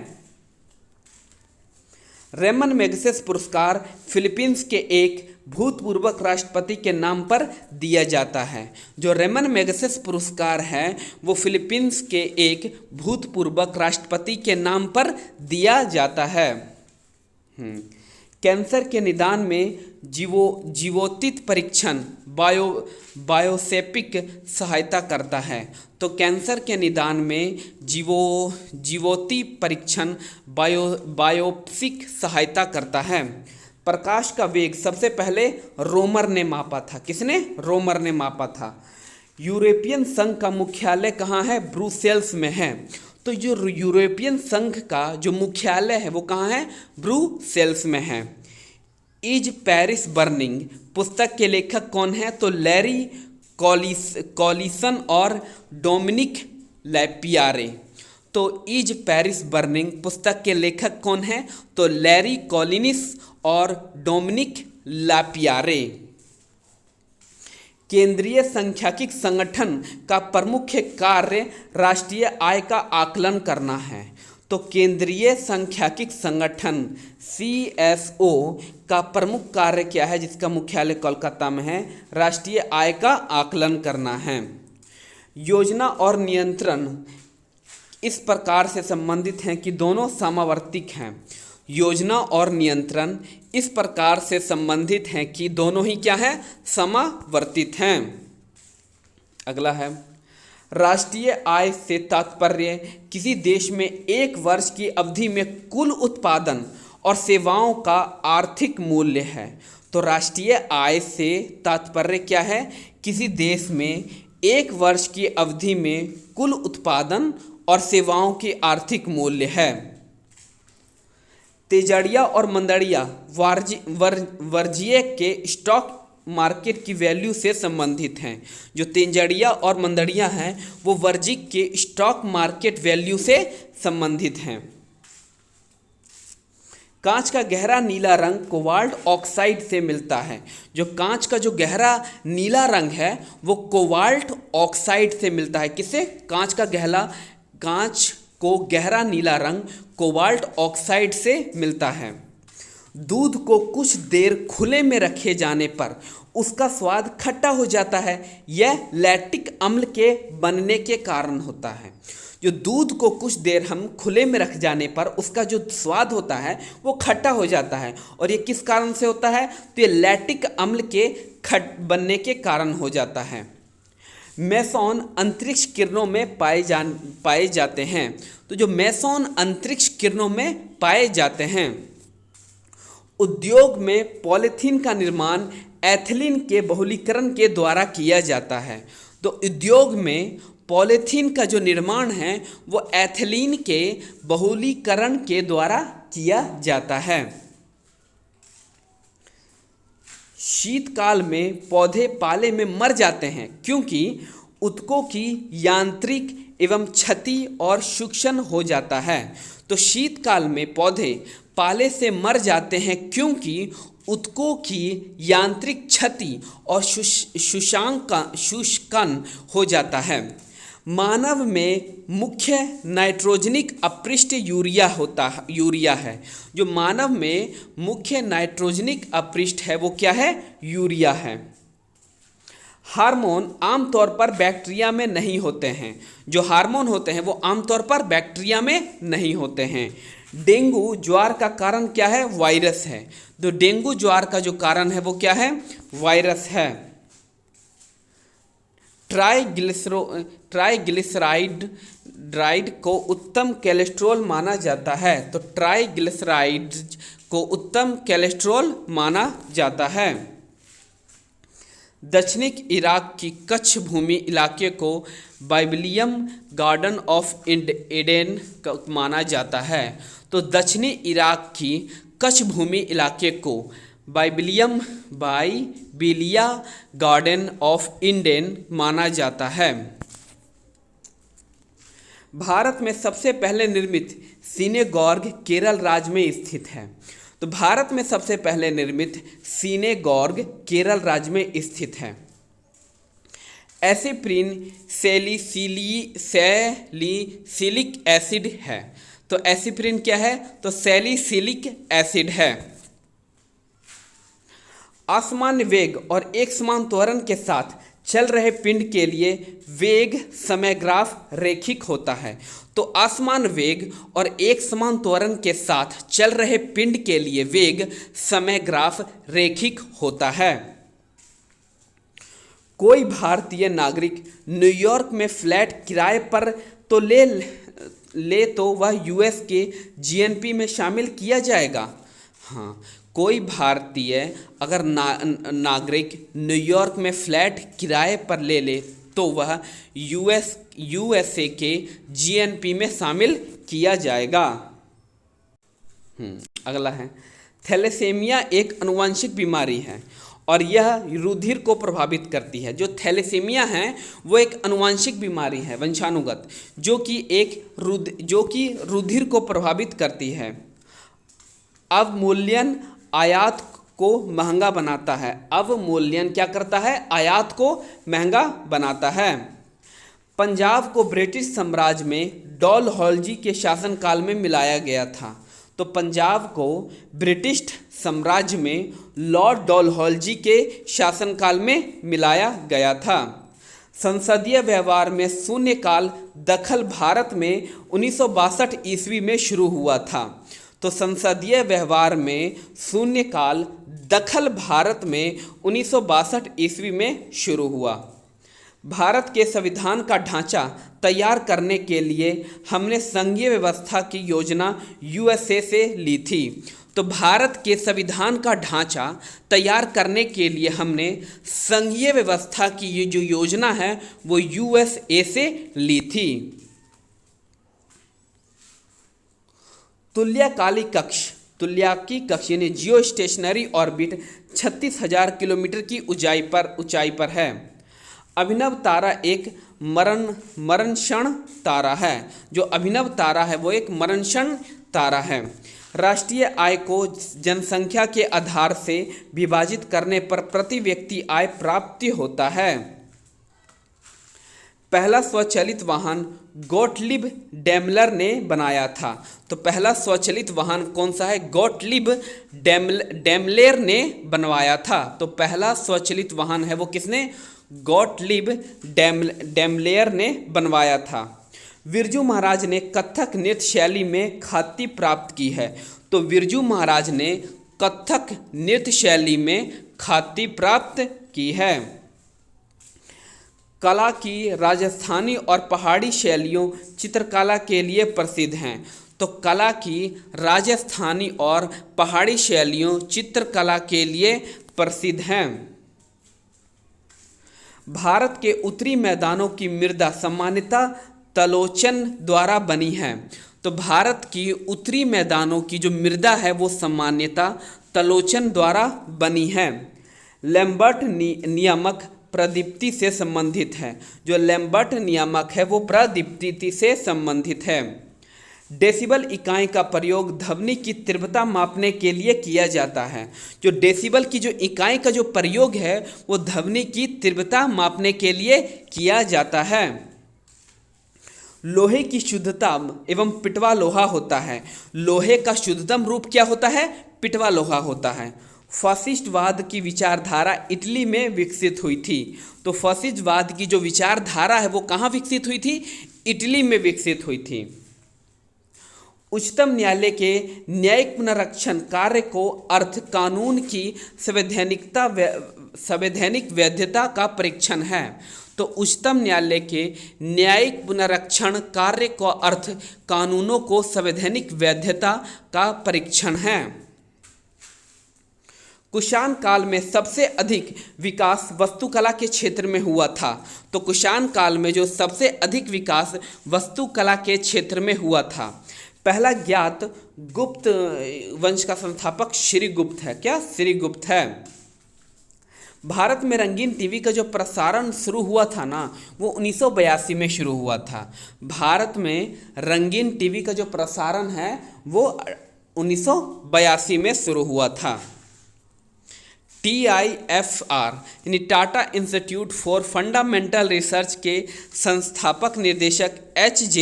रेमन मैग्सेसे पुरस्कार फिलीपींस के एक भूतपूर्व राष्ट्रपति के नाम पर दिया जाता है। जो रेमन मैग्सेसे पुरस्कार है वो फिलीपींस के एक भूतपूर्व राष्ट्रपति के नाम पर दिया जाता है। कैंसर के निदान में जीवोचित परीक्षण बायोसेपिक सहायता करता है। तो कैंसर के निदान में जीवोति परीक्षण बायोप्सिक सहायता करता है। प्रकाश का वेग सबसे पहले रोमर ने मापा था। किसने? रोमर ने मापा था। यूरोपियन संघ का मुख्यालय कहाँ है? ब्रुसेल्स में है। तो जो यूरोपियन संघ का जो मुख्यालय है वो कहाँ है? ब्रुसेल्स में है। इज पेरिस बर्निंग पुस्तक के लेखक कौन है? तो लैरी कॉलिसन और डोमिनिक लैपियारे। तो इज पेरिस बर्निंग पुस्तक के लेखक कौन है? तो लैरी कॉलिनिस और डोमिनिक लैपियारे। केंद्रीय सांख्यिकी संगठन का प्रमुख कार्य राष्ट्रीय आय का आकलन करना है। तो केंद्रीय सांख्यिकी संगठन CSO का प्रमुख कार्य क्या है, जिसका मुख्यालय कोलकाता में है? राष्ट्रीय आय का आकलन करना है। योजना और नियंत्रण इस प्रकार से संबंधित हैं कि दोनों समावर्तिक हैं। योजना और नियंत्रण इस प्रकार से संबंधित हैं कि दोनों ही क्या है? समावर्तित हैं। अगला है, राष्ट्रीय आय से तात्पर्य किसी देश में एक वर्ष की अवधि में कुल उत्पादन और सेवाओं का आर्थिक मूल्य है। तो राष्ट्रीय आय से तात्पर्य क्या है? किसी देश में एक वर्ष की अवधि में कुल उत्पादन और सेवाओं की आर्थिक मूल्य है। तेजड़िया और मंदड़िया वर्जिए के स्टॉक मार्केट की वैल्यू से संबंधित हैं। जो तेजड़िया और मंदड़िया हैं वो वर्जिक के स्टॉक मार्केट वैल्यू से संबंधित हैं। कांच का गहरा नीला रंग कोबाल्ट ऑक्साइड से मिलता है। जो कांच का जो गहरा नीला रंग है वो कोबाल्ट ऑक्साइड से मिलता है। किससे? कांच को गहरा नीला रंग कोबाल्ट ऑक्साइड से मिलता है। दूध को कुछ देर खुले में रखे जाने पर उसका स्वाद खट्टा हो जाता है। यह लैक्टिक अम्ल के बनने के कारण होता है। जो दूध को कुछ देर हम खुले में रख जाने पर उसका जो स्वाद होता है वो खट्टा हो जाता है। और ये किस कारण से होता है? तो ये लैक्टिक अम्ल के खट बनने के कारण हो जाता है। मेसॉन अंतरिक्ष किरणों में पाए जाते हैं। तो जो मेसॉन अंतरिक्ष किरणों में पाए जाते हैं। उद्योग में पॉलीथीन का निर्माण एथिलीन के बहुलीकरण के द्वारा किया जाता है। तो उद्योग में पॉलीथीन का जो निर्माण है वो एथिलीन के बहुलीकरण के द्वारा किया जाता है। शीतकाल में पौधे पाले में मर जाते हैं क्योंकि ऊतकों की यांत्रिक एवं क्षति और शोषण हो जाता है। तो शीतकाल में पौधे पाले से मर जाते हैं क्योंकि ऊतकों की यांत्रिक क्षति और शुष्कन हो जाता है। मानव में मुख्य नाइट्रोजनिक अपशिष्ट यूरिया है। जो मानव में मुख्य नाइट्रोजनिक अपशिष्ट है वो क्या है? यूरिया है। हार्मोन आमतौर पर बैक्टीरिया में नहीं होते हैं। जो हार्मोन होते हैं वो आमतौर पर बैक्टीरिया में नहीं होते हैं। डेंगू ज्वार का कारण क्या है? वायरस है। तो डेंगू ज्वार का जो कारण है वो क्या है? वायरस है। ट्राइग्लिसराइड को उत्तम कोलेस्ट्रॉल माना जाता है। तो ट्राइग्लिसराइड को उत्तम कोलेस्ट्रॉल माना जाता है। दक्षिणी इराक की कच्छ भूमि इलाके को बाइबिलियम गार्डन ऑफ एडेन माना जाता है। तो दक्षिणी इराक की कच्छ भूमि इलाके को बाइबिलिया गार्डन ऑफ ईडेन माना जाता है। भारत में सबसे पहले निर्मित सिनेगॉर्ग केरल राज्य में स्थित है। तो भारत में सबसे पहले निर्मित सिनेगॉर्ग केरल राज्य में स्थित है। एसिप्रिन सैलिसिलिक एसिड है। तो एसिप्रिन क्या है? तो सैलिसिलिक एसिड है। असमान वेग और एक समान त्वरण के साथ चल रहे पिंड के लिए वेग समय ग्राफ रेखिक होता है। तो असमान वेग और एक समान त्वरण के साथ चल रहे पिंड के लिए वेग समय ग्राफ रेखिक होता है। कोई भारतीय नागरिक न्यूयॉर्क में फ्लैट किराए पर तो ले तो वह यूएस के जीएनपी में शामिल किया जाएगा। हाँ, कोई भारतीय अगर नागरिक न्यूयॉर्क में फ्लैट किराए पर ले तो वह यूएसए के जीएनपी में शामिल किया जाएगा। अगला है थैलेसीमिया एक आनुवंशिक बीमारी है और यह रुधिर को प्रभावित करती है। जो थैलेसीमिया है वो एक आनुवंशिक बीमारी है, वंशानुगत, जो कि रुधिर को प्रभावित करती है। अवमूल्यन आयात को महंगा बनाता है। अवमूल्यन क्या करता है? आयात को महंगा बनाता है। पंजाब को ब्रिटिश साम्राज्य में डलहौजी के शासनकाल में मिलाया गया था। तो पंजाब को ब्रिटिश साम्राज्य में लॉर्ड डलहौजी के शासनकाल में मिलाया गया था। संसदीय व्यवहार में शून्यकाल दखल भारत में 1962 ईस्वी में शुरू हुआ था। तो संसदीय व्यवहार में शून्यकाल दखल भारत में 1962 ईस्वी में शुरू हुआ। भारत के संविधान का ढांचा तैयार करने के लिए हमने संघीय व्यवस्था की योजना यूएसए से ली थी। तो भारत के संविधान का ढांचा तैयार करने के लिए हमने संघीय व्यवस्था की ये जो योजना है वो यूएसए से ली थी। तुल्यकालिक कक्ष यानी जियो स्टेशनरी ऑर्बिट 36,000 किलोमीटर की ऊंचाई पर है। अभिनव तारा एक मरणक्षण तारा है। जो अभिनव तारा है वो एक मरणक्षण तारा है। राष्ट्रीय आय को जनसंख्या के आधार से विभाजित करने पर प्रति व्यक्ति आय प्राप्ति होता है। पहला स्वचालित वाहन गोटलिब डेमलर ने बनाया था। तो पहला स्वचालित वाहन कौन सा है? गोटलिब डेमलर ने बनवाया था। तो पहला स्वचालित वाहन है वो किसने? गोटलिब डेमलर ने बनवाया था। बिरजू महाराज ने कथक नृत्य शैली में ख्याति प्राप्त की है। तो बिरजू महाराज ने कथक नृत्य शैली में ख्याति प्राप्त की है। कला की राजस्थानी और पहाड़ी शैलियों चित्रकला के लिए प्रसिद्ध हैं। तो कला की राजस्थानी और पहाड़ी शैलियों चित्रकला के लिए प्रसिद्ध हैं। भारत के उत्तरी मैदानों की मृदा सामान्यतः तलोचन द्वारा बनी है। तो भारत की उत्तरी मैदानों की जो मृदा है वो सामान्यतः तलोचन द्वारा बनी है। लैम्बर्ट नियामक प्रदीप्ति से संबंधित है। जो लैम्बर्ट नियामक है वो प्रदीप्ति से संबंधित है। डेसिबल इकाई का प्रयोग ध्वनि की तीव्रता मापने के लिए किया जाता है। जो डेसिबल की जो इकाई का जो प्रयोग है वो ध्वनि की तीव्रता मापने के लिए किया जाता है। लोहे की शुद्धता एवं पिटवा लोहा होता है। लोहे का शुद्धतम रूप क्या होता है? पिटवा लोहा होता है। फासिस्टवाद की विचारधारा इटली में विकसित हुई थी। तो फासिस्टवाद की जो विचारधारा है वो कहाँ विकसित हुई थी? इटली में विकसित हुई थी। उच्चतम न्यायालय के न्यायिक पुनरीक्षण कार्य को अर्थ कानून की संवैधानिक वैधता का परीक्षण है। तो उच्चतम न्यायालय के न्यायिक पुनरीक्षण कार्य का अर्थ कानूनों को संवैधानिक वैधता का परीक्षण है। कुषाण काल में सबसे अधिक विकास वास्तुकला के क्षेत्र में हुआ था। तो कुषाण काल में जो सबसे अधिक विकास वास्तुकला के क्षेत्र में हुआ था। पहला ज्ञात गुप्त वंश का संस्थापक श्रीगुप्त है। क्या? श्रीगुप्त है। भारत में रंगीन टीवी का जो प्रसारण शुरू हुआ था ना वो 1982 में शुरू हुआ था। भारत में रंगीन टीवी का जो प्रसारण है वो 1982 में शुरू हुआ था। TIFR यानी Tata institute for fundamental research के संस्थापक निर्देशक HJ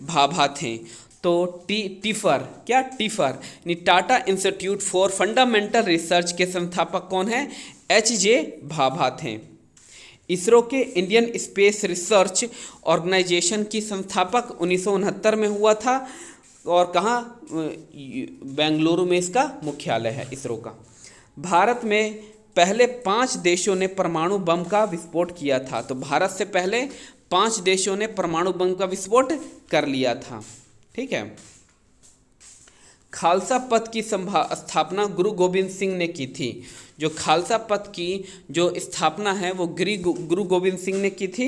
भाभा थे। तो टिफर क्या? टिफर यानी Tata institute for fundamental research के संस्थापक कौन है? HJ भाभा थे। इसरो के इंडियन स्पेस रिसर्च ऑर्गेनाइजेशन की संस्थापक 1969 में हुआ था। और कहाँ? बेंगलुरु में इसका मुख्यालय है इसरो का। भारत में पहले 5 देशों ने परमाणु बम का विस्फोट किया था। तो भारत से पहले 5 देशों ने परमाणु बम का विस्फोट कर लिया था। ठीक है। खालसा पंथ की स्थापना गुरु गोविंद सिंह ने की थी। जो खालसा पंथ की जो स्थापना है वो गुरु गोविंद सिंह ने की थी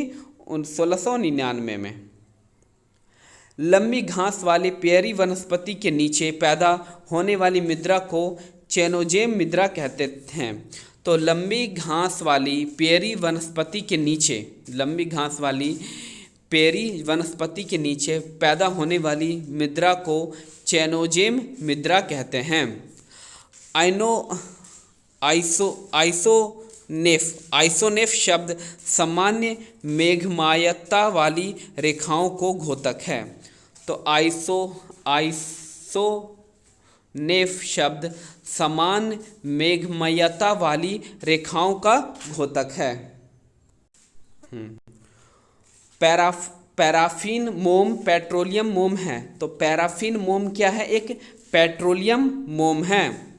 1699 में। लंबी घास वाली पेयरी वनस्पति के नीचे पैदा होने वाली मुद्रा को चेनोजेम मुद्रा कहते हैं। तो लंबी घास वाली पेयरी वनस्पति के नीचे, लंबी घास वाली पेरी वनस्पति के नीचे पैदा होने वाली मुद्रा को चेनोजेम मुद्रा कहते हैं। आइसोनेफ शब्द सामान्य मेघमायता वाली रेखाओं को घोतक है। तो आइसोनेफ शब्द समान मेघमयता वाली रेखाओं का घोतक है। पैराफिन मोम पेट्रोलियम मोम है। तो पैराफिन मोम क्या है? एक पेट्रोलियम मोम है।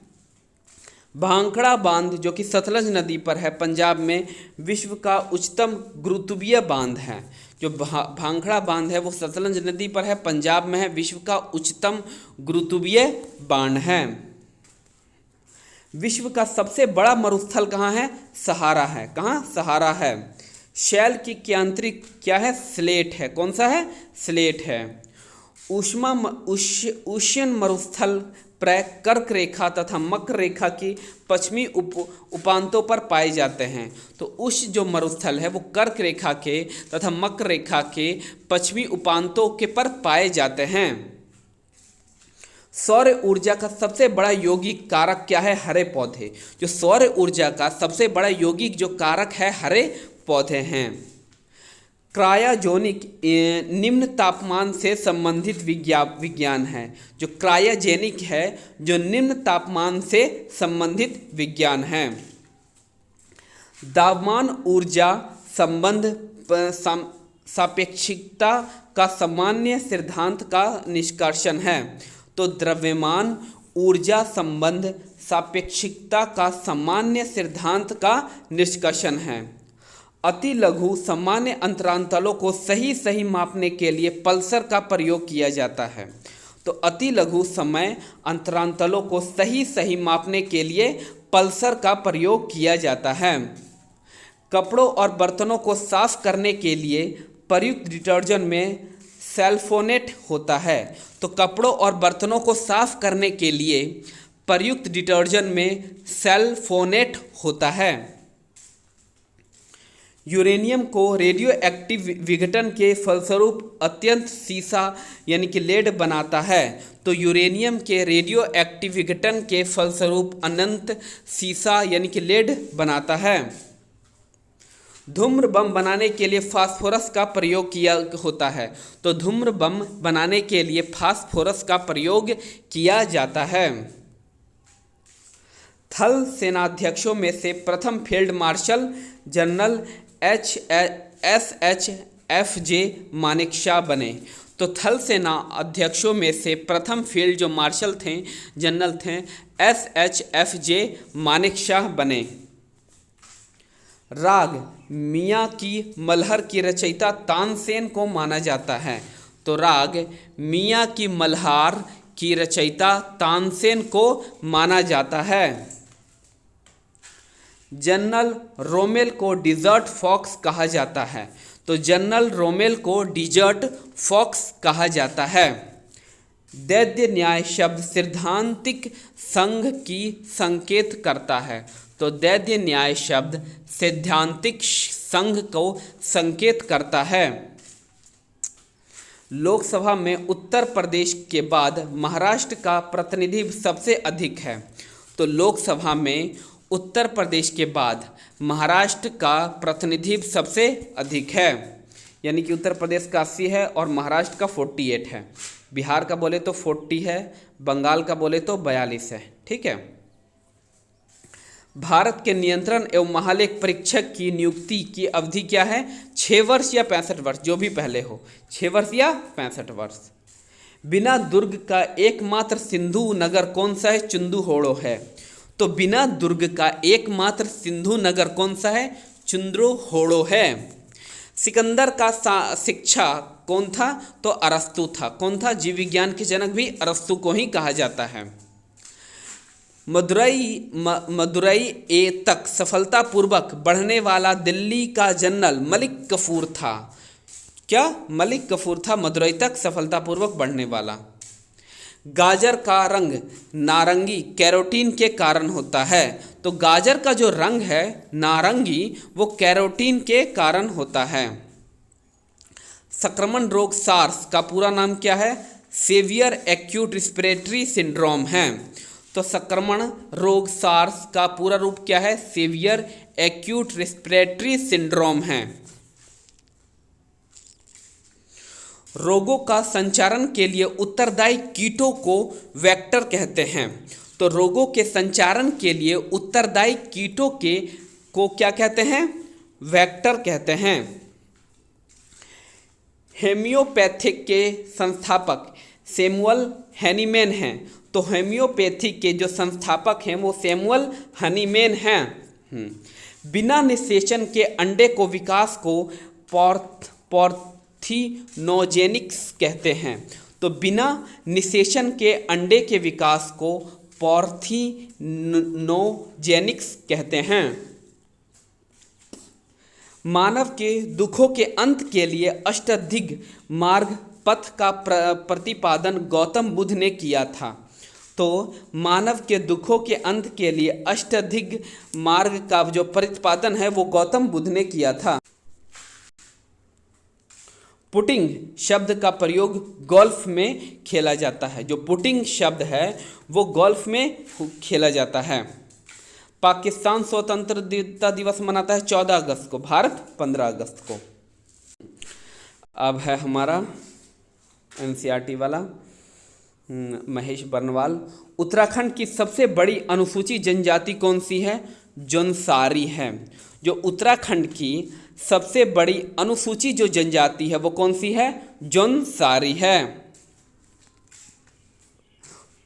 भांखड़ा बांध जो कि सतलज नदी पर है पंजाब में विश्व का उच्चतम गुरुत्वीय बांध है। जो भांखड़ा बांध है वो सतलज नदी पर है, पंजाब में है, विश्व का उच्चतम गुरुत्वीय बांध है। विश्व का सबसे बड़ा मरुस्थल कहाँ है? सहारा है। कहाँ? सहारा है। शैल की केंद्रिक क्या है? स्लेट है। कौन सा है? स्लेट है। उष्ण मरुस्थल प्राय कर्क रेखा तथा मकर रेखा की पश्चिमी उपांतों पर पाए जाते हैं। तो उष्ण जो मरुस्थल है वो कर्क रेखा के तथा मकर रेखा के पश्चिमी उपांतों के पर पाए जाते हैं। सौर ऊर्जा का सबसे बड़ा यौगिक कारक क्या है? हरे पौधे। जो सौर ऊर्जा का सबसे बड़ा यौगिक जो कारक है हरे पौधे हैं। क्रायोजेनिक निम्न तापमान से संबंधित विज्ञान है। जो क्रायोजेनिक है जो निम्न तापमान से संबंधित विज्ञान है। द्रव्यमान ऊर्जा संबंध सापेक्षिकता का सामान्य सिद्धांत का निष्कर्षण है। तो द्रव्यमान ऊर्जा संबंध सापेक्षिकता का सामान्य सिद्धांत का निष्कर्षण है। अति लघु सामान्य अंतरांतलों को सही मापने के लिए पल्सर का प्रयोग किया जाता है। तो अति लघु समय अंतरांतलों को सही मापने के लिए पल्सर का प्रयोग किया जाता है। कपड़ों और बर्तनों को साफ करने के लिए प्रयुक्त डिटर्जेंट में सल्फोनेट होता है। तो कपड़ों और बर्तनों को साफ करने के लिए प्रयुक्त डिटर्जेंट में सल्फोनेट होता है। यूरेनियम को रेडियो एक्टिव विघटन के फलस्वरूप अत्यंत सीसा यानी कि लेड बनाता है। तो यूरेनियम के रेडियो एक्टिव विघटन के फलस्वरूप अनंत सीसा यानी कि लेड बनाता है। धूम्र बम बनाने के लिए फास्फोरस का प्रयोग किया होता है। तो धूम्र बम बनाने के लिए फास्फोरस का प्रयोग किया जाता है। थल सेनाध्यक्षों में से प्रथम field marshal general SHFJ Manekshaw बने। तो थल सेना अध्यक्षों में से प्रथम फील्ड जो मार्शल थे, जनरल थे, SHFJ मानेकशॉ बने। राग मियाँ की मल्हार की रचयिता तानसेन को माना जाता है। तो राग मियाँ की मल्हार की रचयिता तानसेन को माना जाता है। जनरल रोमेल को डिजर्ट फॉक्स कहा जाता है। तो जनरल रोमेल को डिजर्ट फॉक्स कहा जाता है। दैत्य न्याय शब्द सैद्धांतिक संघ की संकेत करता है। तो दैत्य न्याय शब्द सैद्धांतिक संघ को संकेत करता है। लोकसभा में उत्तर प्रदेश के बाद महाराष्ट्र का प्रतिनिधित्व सबसे अधिक है। तो लोकसभा में उत्तर प्रदेश के बाद महाराष्ट्र का प्रतिनिधित्व सबसे अधिक है, यानी कि उत्तर प्रदेश का 80 है और महाराष्ट्र का 48 है। बिहार का बोले तो 40 है, बंगाल का बोले तो 42 है। ठीक है। भारत के नियंत्रण एवं महालेख परीक्षक की नियुक्ति की अवधि क्या है? 6 वर्ष या 65 वर्ष, जो भी पहले हो, 6 वर्ष या 65 वर्ष। बिना दुर्ग का एकमात्र सिंधु नगर कौन सा है? चुंदू है। तो बिना दुर्ग का एकमात्र सिंधु नगर कौन सा है? चुंद्रू है। सिकंदर का शिक्षा कौन था? तो अरस्तु था। कौन था? जीव विज्ञान के जनक भी अरस्तु को ही कहा जाता है। मदुरई तक सफलतापूर्वक बढ़ने वाला दिल्ली का जनरल मलिक कफूर था। क्या? मलिक कफूर था मदुरई तक सफलतापूर्वक बढ़ने वाला। गाजर का रंग नारंगी कैरोटीन के कारण होता है। तो गाजर का जो रंग है नारंगी वो कैरोटीन के कारण होता है। संक्रमण रोग सार्स का पूरा नाम क्या है? सीवियर एक्यूट रिस्पिरेटरी सिंड्रोम है। तो संक्रमण रोग सार्स का पूरा रूप क्या है? सीवियर एक्यूट रिस्पिरेटरी सिंड्रोम है। रोगों का संचारण के लिए उत्तरदायी कीटों को वेक्टर कहते हैं। तो रोगों के संचारण के लिए उत्तरदायी कीटों को क्या कहते हैं? वेक्टर कहते हैं। हेमियोपैथिक के संस्थापक सैमुअल हनीमैन हैं। तो होम्योपैथी के जो संस्थापक हैं वो सैमुअल हनीमैन हैं। बिना निषेचन के अंडे को विकास को पार्थिनोजेनिक्स कहते हैं। तो बिना निषेचन के अंडे के विकास को पार्थिनोजेनिक्स कहते हैं। मानव के दुखों के अंत के लिए अष्टाधिक मार्ग पथ का प्रतिपादन गौतम बुद्ध ने किया था। तो मानव के दुखों के अंत के लिए अष्टाधिक मार्ग का जो प्रतिपादन है वो गौतम बुद्ध ने किया था। पुटिंग शब्द का प्रयोग गोल्फ में खेला जाता है। जो पुटिंग शब्द है वो गोल्फ में खेला जाता है। पाकिस्तान स्वतंत्रता दिवस मनाता है 14 अगस्त को, भारत 15 अगस्त को। अब है हमारा NCERT वाला महेश बर्नवाल। उत्तराखंड की सबसे बड़ी अनुसूचित जनजाति कौन सी है? जौनसारी है। जो उत्तराखंड की सबसे बड़ी अनुसूची जो जनजाति है वो कौन सी है? जौनसारी है।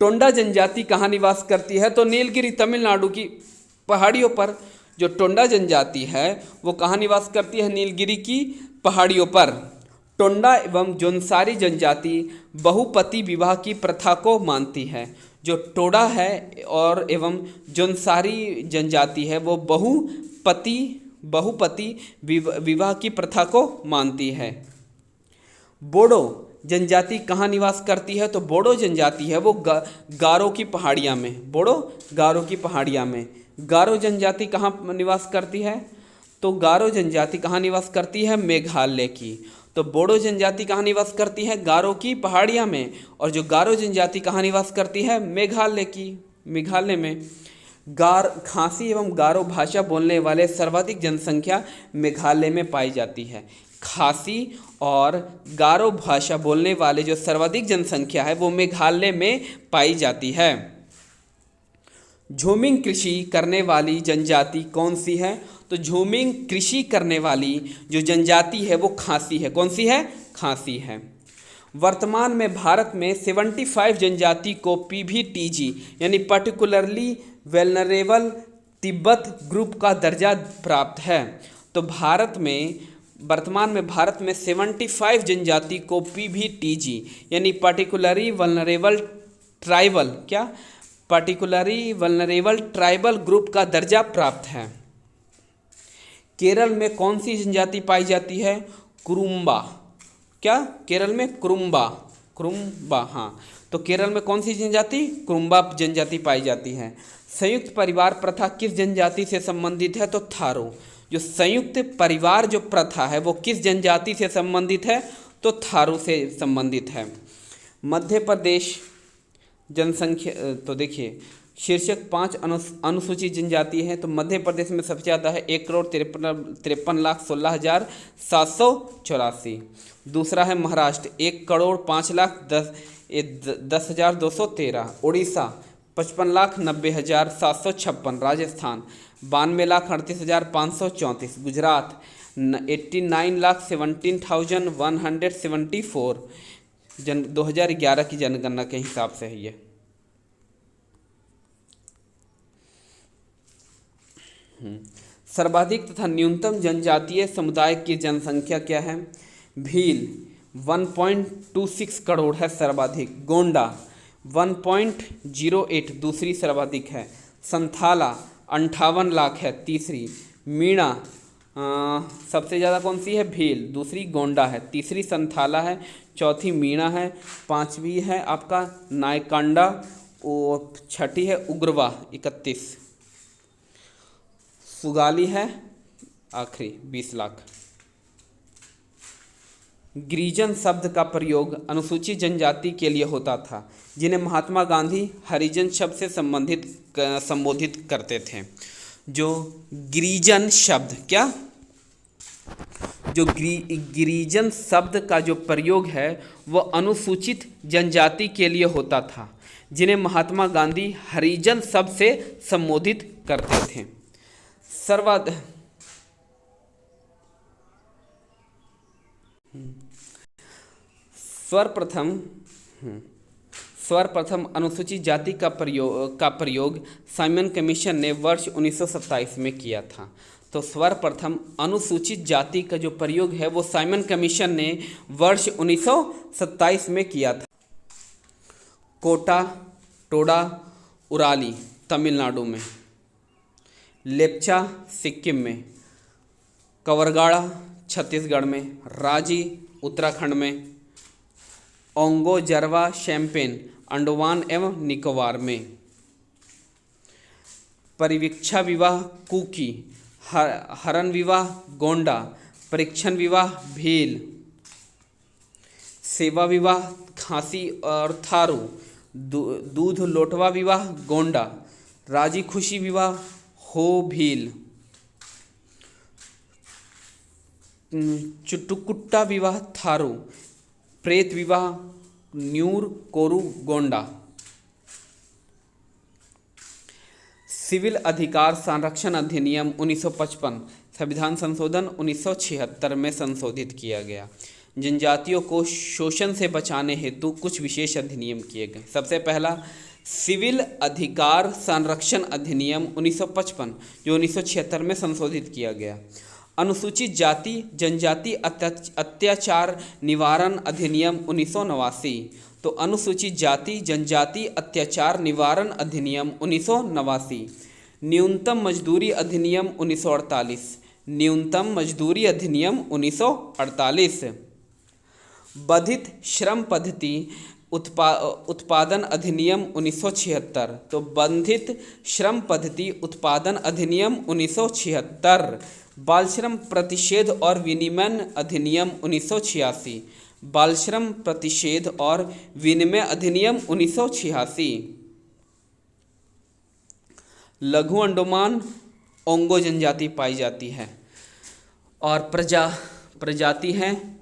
टोंडा जनजाति कहाँ निवास करती है? तो नीलगिरी तमिलनाडु की पहाड़ियों पर जो टोंडा जनजाति है वो कहाँ निवास करती है? नीलगिरी की पहाड़ियों पर। टोंडा एवं जौनसारी जनजाति बहुपति विवाह की प्रथा को मानती है। जो टोडा है और एवं जौनसारी जनजाति है वो बहुपति विवाह की प्रथा को मानती है। बोडो जनजाति कहाँ निवास करती है? तो बोडो जनजाति है वो गारो की पहाड़ियाँ में। बोडो गारो की पहाड़ियाँ में। गारो जनजाति कहाँ निवास करती है? तो गारो जनजाति कहाँ निवास करती है? मेघालय की। तो बोडो जनजाति कहाँ निवास करती है? गारो की पहाड़ियाँ में। और जो गारो जनजाति कहाँ निवास करती है? मेघालय में। खासी एवं गारो भाषा बोलने वाले सर्वाधिक जनसंख्या मेघालय में पाई जाती है। खासी और गारो भाषा बोलने वाले जो सर्वाधिक जनसंख्या है वो मेघालय में पाई जाती है। झूमिंग कृषि करने वाली जनजाति कौन सी है? तो झूमिंग कृषि करने वाली जो जनजाति है वो खासी है। कौन सी है? खासी है। वर्तमान में भारत में 75 जनजाति को PVTG यानी पर्टिकुलरली वेलनरेबल तिब्बत ग्रुप का दर्जा प्राप्त है। तो वर्तमान में भारत में 75 जनजाति को PVTG यानी पर्टिकुलरली वल्नरेबल ट्राइबल ग्रुप का दर्जा प्राप्त है। केरल में कौन सी जनजाति पाई जाती है? कुरुम्बा। केरल में कुरुम्बा हाँ। तो केरल में कौन सी जनजाति? कुरुम्बा जनजाति पाई जाती है। संयुक्त परिवार प्रथा किस जनजाति से संबंधित है? तो थारू। जो संयुक्त परिवार जो प्रथा है वो किस जनजाति से संबंधित है? तो थारू से संबंधित है। मध्य प्रदेश जनसंख्या तो देखिए शीर्षक 5 अनुसूचित जनजाति है। तो मध्य प्रदेश में सबसे ज़्यादा है 1,53,16,784। दूसरा है महाराष्ट्र 1,05,10,213। उड़ीसा 55,90,756। राजस्थान 92,38,534। गुजरात 89,17,174। 2011 की जनगणना के हिसाब से है ये। सर्वाधिक तथा न्यूनतम जनजातीय समुदाय की जनसंख्या क्या है? भील 1.26 करोड़ है सर्वाधिक। गोंडा 1.08 दूसरी सर्वाधिक है। संथाला 58 लाख है तीसरी। मीणा सबसे ज़्यादा कौन सी है? भील। दूसरी गोंडा है। तीसरी संथाला है। चौथी मीणा है। पांचवी है आपका नायकांडा और छठी है उग्रवा 31। सुगाली है आखिरी 20 लाख। गिरिजन शब्द का प्रयोग अनुसूचित जनजाति के लिए होता था जिन्हें महात्मा गांधी हरिजन शब्द से संबोधित करते थे। जो गिरिजन शब्द गिरिजन शब्द का जो प्रयोग है वो अनुसूचित जनजाति के लिए होता था जिन्हें महात्मा गांधी हरिजन शब्द से संबोधित करते थे। सर्वप्रथम अनुसूचित जाति का प्रयोग साइमन कमीशन ने वर्ष 1927 में किया था। तो सर्वप्रथम अनुसूचित जाति का जो प्रयोग है वो साइमन कमीशन ने वर्ष 1927 में किया था। कोटा टोडा उराली तमिलनाडु में। लेप्चा सिक्किम में। कवरगाड़ा छत्तीसगढ़ में। राजी उत्तराखंड में। ओंगो जरवा शैम्पेन अंडमान एवं निकोबार में। परिवीक्षा विवाह कुकी। हरण विवाह गोंडा। परीक्षण विवाह भील। सेवा विवाह खासी और थारू। दूध लोटवा विवाह गोंडा। राजी खुशी विवाह हो भील। चुटुकुट्टा विवाह थारू। प्रेत विवाह न्यूर कोरू गोंडा। सिविल अधिकार संरक्षण अधिनियम 1955 संविधान संशोधन 1976 में संशोधित किया गया। जनजातियों को शोषण से बचाने हेतु कुछ विशेष अधिनियम किए गए। सबसे पहला सिविल अधिकार संरक्षण अधिनियम 1955 जो 1976 में संशोधित किया गया। अनुसूचित जाति जनजाति अत्याचार निवारण अधिनियम 1989। तो अनुसूचित जाति जनजाति अत्याचार निवारण अधिनियम 1989। न्यूनतम मजदूरी अधिनियम 1948। न्यूनतम मजदूरी अधिनियम 1948। बाधित श्रम पद्धति उत्पादन अधिनियम 1976। तो बंधित श्रम पद्धति उत्पादन अधिनियम 1976। बाल श्रम प्रतिषेध और विनिमय अधिनियम 1986। बाल श्रम प्रतिषेध और विनिमय अधिनियम 1986। लघु अंडमान ओंगो जनजाति पाई जाती है और प्रजाति है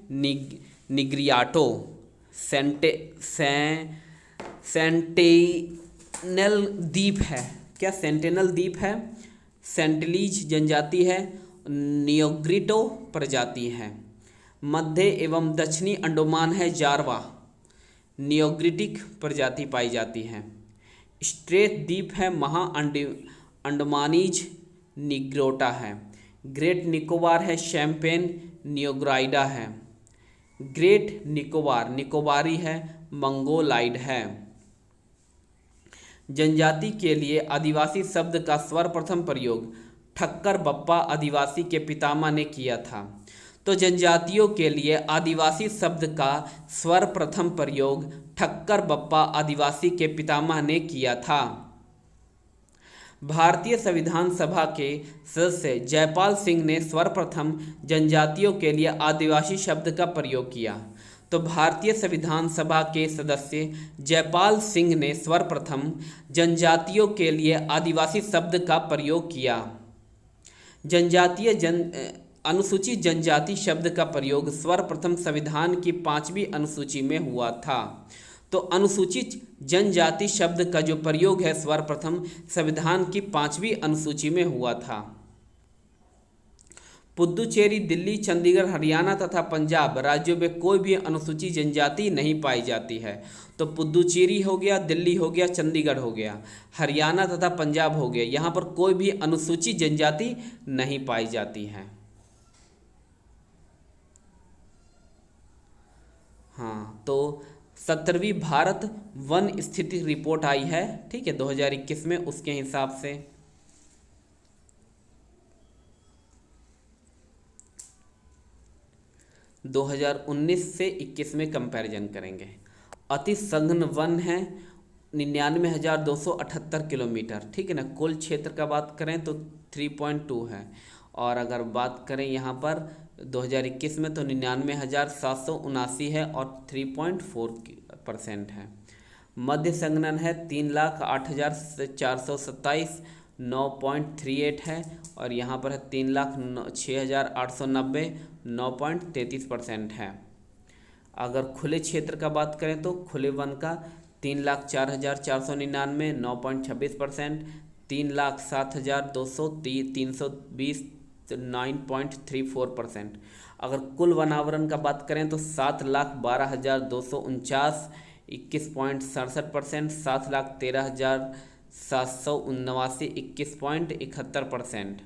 निग्रियाटो, सेंटिनल द्वीप है। क्या सेंटिनल द्वीप है? सेंटिलीज जनजाति है। नियोग्रिटो प्रजाति है। मध्य एवं दक्षिणी अंडमान है जारवा, नियोग्रिटिक प्रजाति पाई जाती है। स्ट्रेट द्वीप है महा अंडमानीज निग्रोटा है। ग्रेट निकोबार है शैम्पेन नियोग्राइडा है। ग्रेट निकोबार निकोबारी है मंगोलाइड है। जनजाति के लिए आदिवासी शब्द का सर्वप्रथम प्रयोग ठक्कर बप्पा आदिवासी के पितामह ने किया था। तो जनजातियों के लिए आदिवासी शब्द का सर्वप्रथम प्रयोग ठक्कर बप्पा आदिवासी के पितामह ने किया था। भारतीय संविधान सभा के सदस्य जयपाल सिंह ने सर्वप्रथम जनजातियों के लिए आदिवासी शब्द का प्रयोग किया। तो भारतीय संविधान सभा के सदस्य जयपाल सिंह ने सर्वप्रथम जनजातियों के लिए आदिवासी शब्द का प्रयोग किया। अनुसूचित जनजाति शब्द का प्रयोग सर्वप्रथम संविधान की 5वीं अनुसूची में हुआ था। तो अनुसूचित जनजाति शब्द का जो प्रयोग है सर्वप्रथम संविधान की 5वीं अनुसूची में हुआ था। पुद्दुचेरी, दिल्ली, चंडीगढ़, हरियाणा तथा पंजाब राज्यों में कोई भी अनुसूचित जनजाति नहीं पाई जाती है। तो पुद्दुचेरी हो गया, दिल्ली हो गया, चंडीगढ़ हो गया, हरियाणा तथा पंजाब हो गया, यहाँ पर कोई भी अनुसूचित जनजाति नहीं पाई जाती है। हाँ, तो 17वीं भारत वन स्थिति रिपोर्ट आई है, ठीक है, 2021 में। उसके हिसाब से 2019 से 21 में कंपैरिजन करेंगे। अति सघन वन है 99,278 किलोमीटर, ठीक है ना। कुल क्षेत्र का बात करें तो 3.2 है। और अगर बात करें यहाँ पर 2021 में तो 99,779 है और 3.4% है। मध्य संघनन है 3,08,427, 9.38 है। और यहाँ पर है 3,06,890, 9.33% है। अगर खुले क्षेत्र का बात करें तो खुले वन का 3,04,499, 9.26%। 3,07,200, 320, 9.34%। अगर कुल वनावरण का बात करें तो 7,12,249, 21.67%। 7,13,779, 21.71%।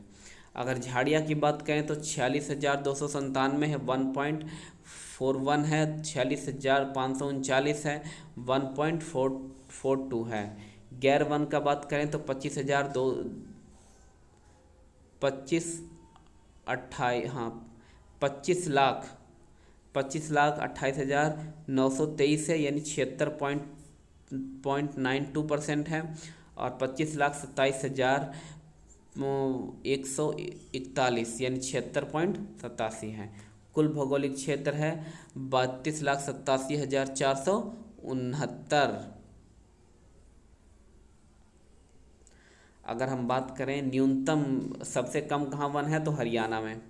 अगर झाड़ियाँ की बात करें तो 46,297 है, 1.41 है। 46,539 है, 1.42 है। गैर वन का बात करें तो 25,28,923 है, यानी 76.92% है। और 25,27,141 यानी 76.87 है। कुल भौगोलिक क्षेत्र है 32,87,469। अगर हम बात करें न्यूनतम सबसे कम कहाँ वन है तो हरियाणा में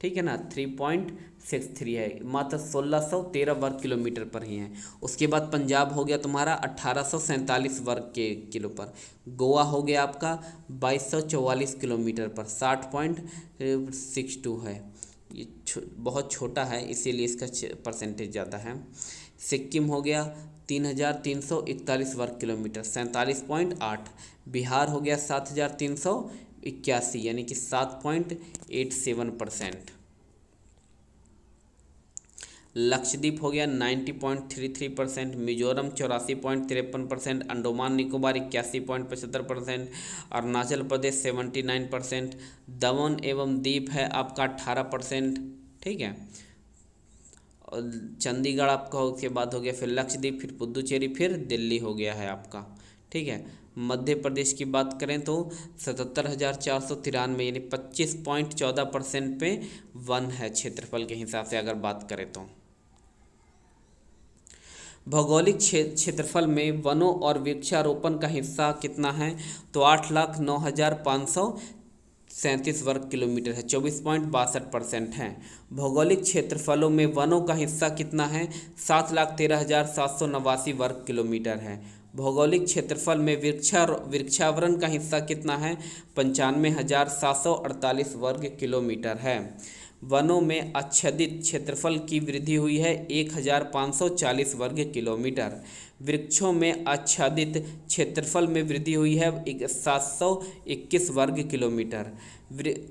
ठीक है ना, 3.63 है, मात्र 1613 वर्ग किलोमीटर पर ही है। उसके बाद पंजाब हो गया तुम्हारा 1847 वर्ग के किलो पर। गोवा हो गया आपका 2244 किलोमीटर पर, 60.62 है। ये बहुत छोटा है, इसीलिए इसका परसेंटेज ज़्यादा है। सिक्किम हो गया 3341 वर्ग किलोमीटर, 47.8। बिहार हो गया 7381, यानी कि 7.87%। लक्षद्वीप हो गया 90.33%, मिजोरम 84.53%, अंडमान निकोबार 81.75%, अरुणाचल प्रदेश 79%, दमन एवं दीप है आपका 18%, ठीक है। और चंडीगढ़ आपका उसके बाद हो गया फिर लक्षद्वीप, फिर पुदुचेरी, फिर दिल्ली हो गया है आपका, ठीक है। मध्य प्रदेश की बात करें तो 77,493, यानी 25.14% पे वन है क्षेत्रफल के हिसाब से अगर बात करें तो। भौगोलिक क्षेत्रफल में वनों और वृक्षारोपण का हिस्सा कितना है, तो 8,09,537 वर्ग किलोमीटर है, 24.62% है। भौगोलिक क्षेत्रफलों में वनों का हिस्सा कितना है, 7,13,789 वर्ग किलोमीटर है। भौगोलिक क्षेत्रफल में वृक्षावरण का हिस्सा कितना है, 95,748 वर्ग किलोमीटर है। वनों में आच्छादित क्षेत्रफल की वृद्धि हुई है 1,540 वर्ग किलोमीटर। वृक्षों में आच्छादित क्षेत्रफल में वृद्धि हुई है 721 वर्ग किलोमीटर।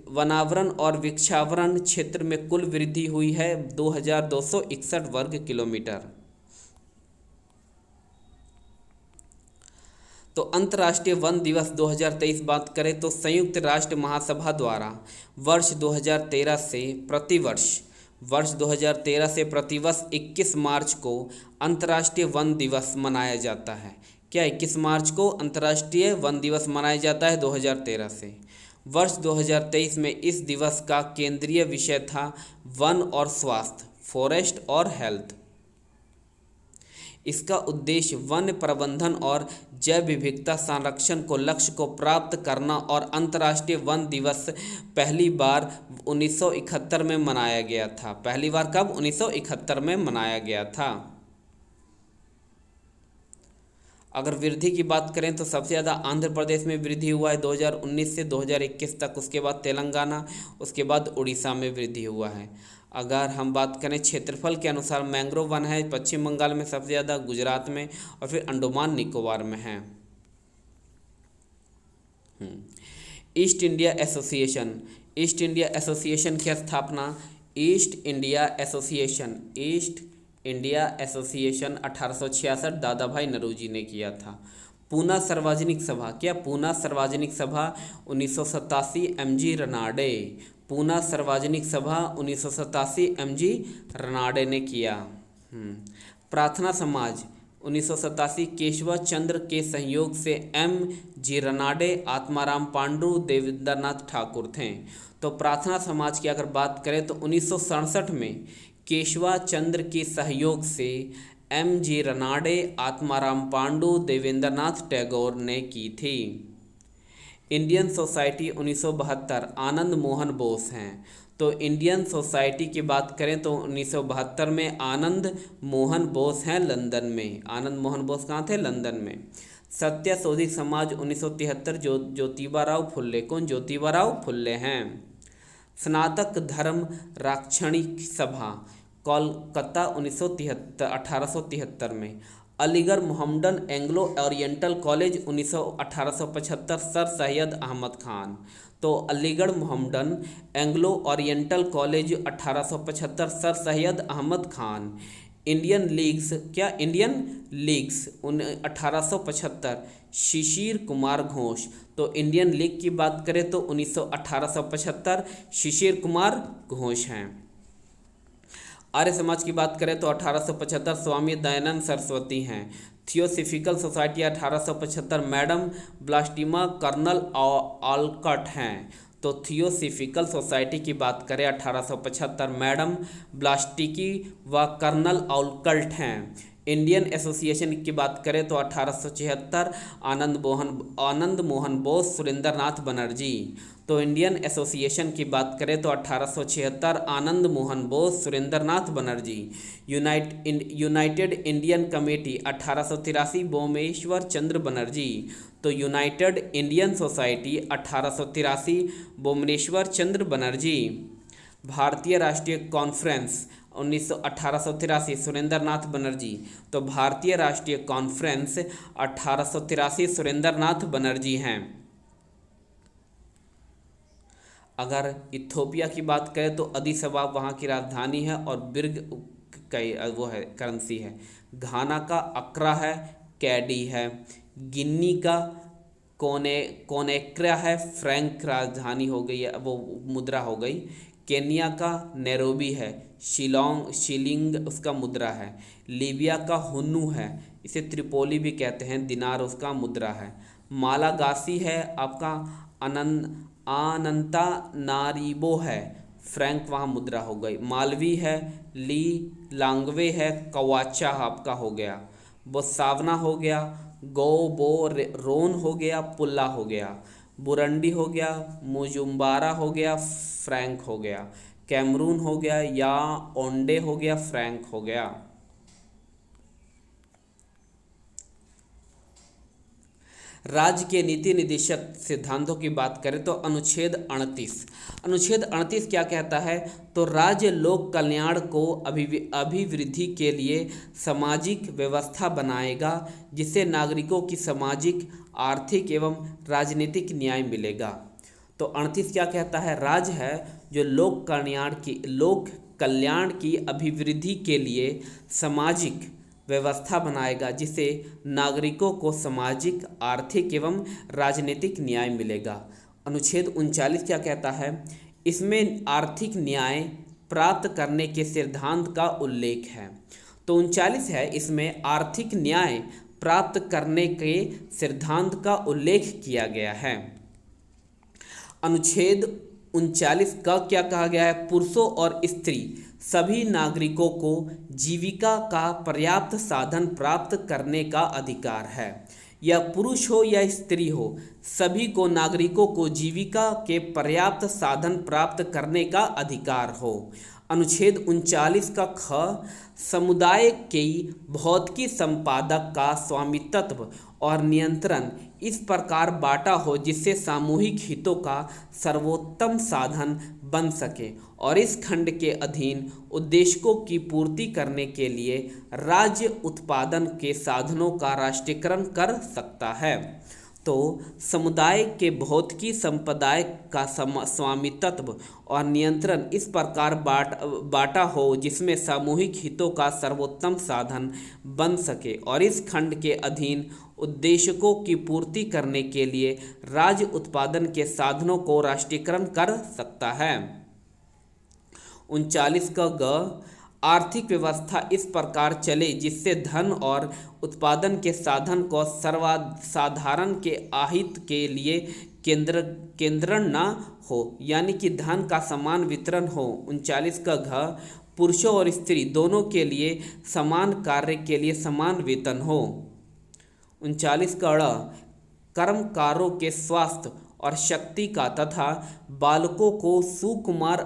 वनावरण और वृक्षावरण क्षेत्र में कुल वृद्धि हुई है 2,261 वर्ग किलोमीटर। तो अंतर्राष्ट्रीय वन दिवस 2023 बात करें तो संयुक्त राष्ट्र महासभा द्वारा वर्ष 2013 से प्रतिवर्ष 21 मार्च को अंतर्राष्ट्रीय वन दिवस मनाया जाता है। क्या 21 मार्च को अंतर्राष्ट्रीय वन दिवस मनाया जाता है 2013 से। वर्ष 2023 में इस दिवस का केंद्रीय विषय था वन और स्वास्थ्य, फॉरेस्ट और हेल्थ। इसका उद्देश्य वन प्रबंधन और जैव विविधता संरक्षण को लक्ष्य को प्राप्त करना और अंतर्राष्ट्रीय वन दिवस पहली बार 1971 में मनाया गया था। पहली बार कब? 1971 में मनाया गया था। अगर वृद्धि की बात करें तो सबसे ज़्यादा आंध्र प्रदेश में वृद्धि हुआ है 2019 से 2021 तक, उसके बाद तेलंगाना, उसके बाद उड़ीसा में वृद्धि हुआ है। अगर हम बात करें क्षेत्रफल के अनुसार, मैंग्रोव वन है पश्चिम बंगाल में सबसे ज़्यादा, गुजरात में, और फिर अंडमान निकोबार में है। ईस्ट इंडिया एसोसिएशन की स्थापना ईस्ट इंडिया एसोसिएशन 1866 दादा भाई नौरोजी ने किया था। पूना सार्वजनिक सभा, क्या पूना सार्वजनिक सभा 1987 MG रनाडे, पूना सार्वजनिक सभा 1987 MG रनाडे ने किया। प्रार्थना समाज 1987 केशव चंद्र के सहयोग से MG रनाडे, आत्माराम पांडु, देवेंद्रनाथ ठाकुर थे। तो प्रार्थना समाज की अगर बात करें तो 1967 में केशव चंद्र के सहयोग से MG रनाडे, आत्माराम पांडु, देवेंद्रनाथ टैगोर ने की थी। इंडियन सोसाइटी 1972 आनंद मोहन बोस हैं। तो इंडियन सोसाइटी की बात करें तो 1972 में आनंद मोहन बोस हैं लंदन में। आनंद मोहन बोस कहाँ थे? लंदन में। सत्य शोधिक समाज 1973 ज्योतिबाराव फुल्ले। कौन? ज्योतिबाराव फुल्ले हैं। स्नातक धर्म राक्षणिक सभा कोलकाता 1873 में। Aligarh Mohammedan Anglo Oriental College 1875 sir Syed Ahmad Khan. तो Aligarh Mohammedan Anglo Oriental College 1875 sir Syed Ahmad Khan. Indian Leagues, क्या? Indian Leagues 1875 Shishir Kumar Ghosh. तो इंडियन लीग की बात करें तो 1875 शिशिर कुमार घोष हैं। आर्य समाज की बात करें तो 1875 स्वामी दयानंद सरस्वती हैं। थियोसॉफिकल सोसाइटी 1875 मैडम ब्लास्टिमा कर्नल ऑलकट हैं। तो थियोसॉफिकल सोसाइटी की बात करें 1875 मैडम ब्लास्टिकी व कर्नल ऑलकट हैं। इंडियन एसोसिएशन की बात करें तो 1876 आनंद मोहन बोस सुरेंद्रनाथ बनर्जी। तो इंडियन एसोसिएशन की बात करें तो 1876 Anand Mohan Bose Surendranath Banerjee. United Indian Committee 1883 Bomeshwar Chandra Banerjee. तो United Indian Society 1883 Bomneshwar Chandra Banerjee. भारतीय राष्ट्रीय कॉन्फ्रेंस 1883 सुरेंद्रनाथ बनर्जी। तो भारतीय राष्ट्रीय कॉन्फ्रेंस 1883 सुरेंद्रनाथ बनर्जी हैं। अगर इथोपिया की बात करें तो अदीस अबाब वहाँ की राजधानी है और बिर्ग वो है करेंसी है। घाना का अक्रा है, कैडी है। गिनी का कोनेक्रा है, फ्रैंक राजधानी हो गई है, वो मुद्रा हो गई। केन्या का नैरोबी है, शिलिंग उसका मुद्रा है। लीबिया का हुन्नू है, इसे त्रिपोली भी कहते हैं, दिनार उसका मुद्रा है। मालागासी है आपका अनंता नारीबो है, फ्रैंक वहाँ मुद्रा हो गई। मालवी है, ली लांगवे है, कवाचा आपका हो गया। बोत्सवाना हो गया, रोन हो गया, पुल्ला हो गया। बुरंडी हो गया, मुजुम्बारा हो गया, फ्रैंक हो गया। कैमरून हो गया, या ओंडे हो गया, फ्रैंक हो गया। राज्य के नीति निदेशक सिद्धांतों की बात करें तो अनुच्छेद 38 क्या कहता है? तो राज्य लोक कल्याण को अभिवृद्धि के लिए सामाजिक व्यवस्था बनाएगा जिससे नागरिकों की सामाजिक, आर्थिक एवं राजनीतिक न्याय मिलेगा। तो 38 क्या कहता है? राज्य है जो लोक कल्याण की अभिवृद्धि के लिए सामाजिक व्यवस्था बनाएगा जिससे नागरिकों को सामाजिक, आर्थिक एवं राजनीतिक न्याय मिलेगा। अनुच्छेद 39 क्या कहता है? इसमें आर्थिक न्याय प्राप्त करने के सिद्धांत का उल्लेख है। तो 39 है, इसमें आर्थिक न्याय प्राप्त करने के सिद्धांत का उल्लेख किया गया है। अनुच्छेद 39 का क्या कहा गया है? पुरुषों और स्त्री सभी नागरिकों को जीविका का पर्याप्त साधन प्राप्त करने का अधिकार है। या पुरुष हो या स्त्री हो, सभी को नागरिकों को जीविका के पर्याप्त साधन प्राप्त करने का अधिकार हो। अनुच्छेद 39 का ख, समुदाय की भौतिकी संपादक का स्वामित्व और नियंत्रण इस प्रकार बांटा हो जिससे सामूहिक हितों का सर्वोत्तम साधन बन सके और इस खंड के अधीन उद्देश्यों की पूर्ति करने के लिए राज्य उत्पादन के साधनों का राष्ट्रीयकरण कर सकता है। तो समुदाय के भौतिकी संपदा का स्वामित्व और नियंत्रण इस प्रकार बांटा हो जिसमें सामूहिक हितों का सर्वोत्तम साधन बन सके और इस खंड के अधीन उद्देश्यों की पूर्ति करने के लिए राज्य उत्पादन के साधनों को राष्ट्रीयकरण कर सकता है। 39 का ग, आर्थिक व्यवस्था इस प्रकार चले जिससे धन और उत्पादन के साधन को सर्वसाधारण के आहित के लिए केंद्रण न हो, यानी कि धन का समान वितरण हो। 39 का घ, पुरुषों और स्त्री दोनों के लिए समान कार्य के लिए समान वेतन हो। 39 का ड़, कर्मकारों के स्वास्थ्य और शक्ति का तथा बालकों को सुकुमार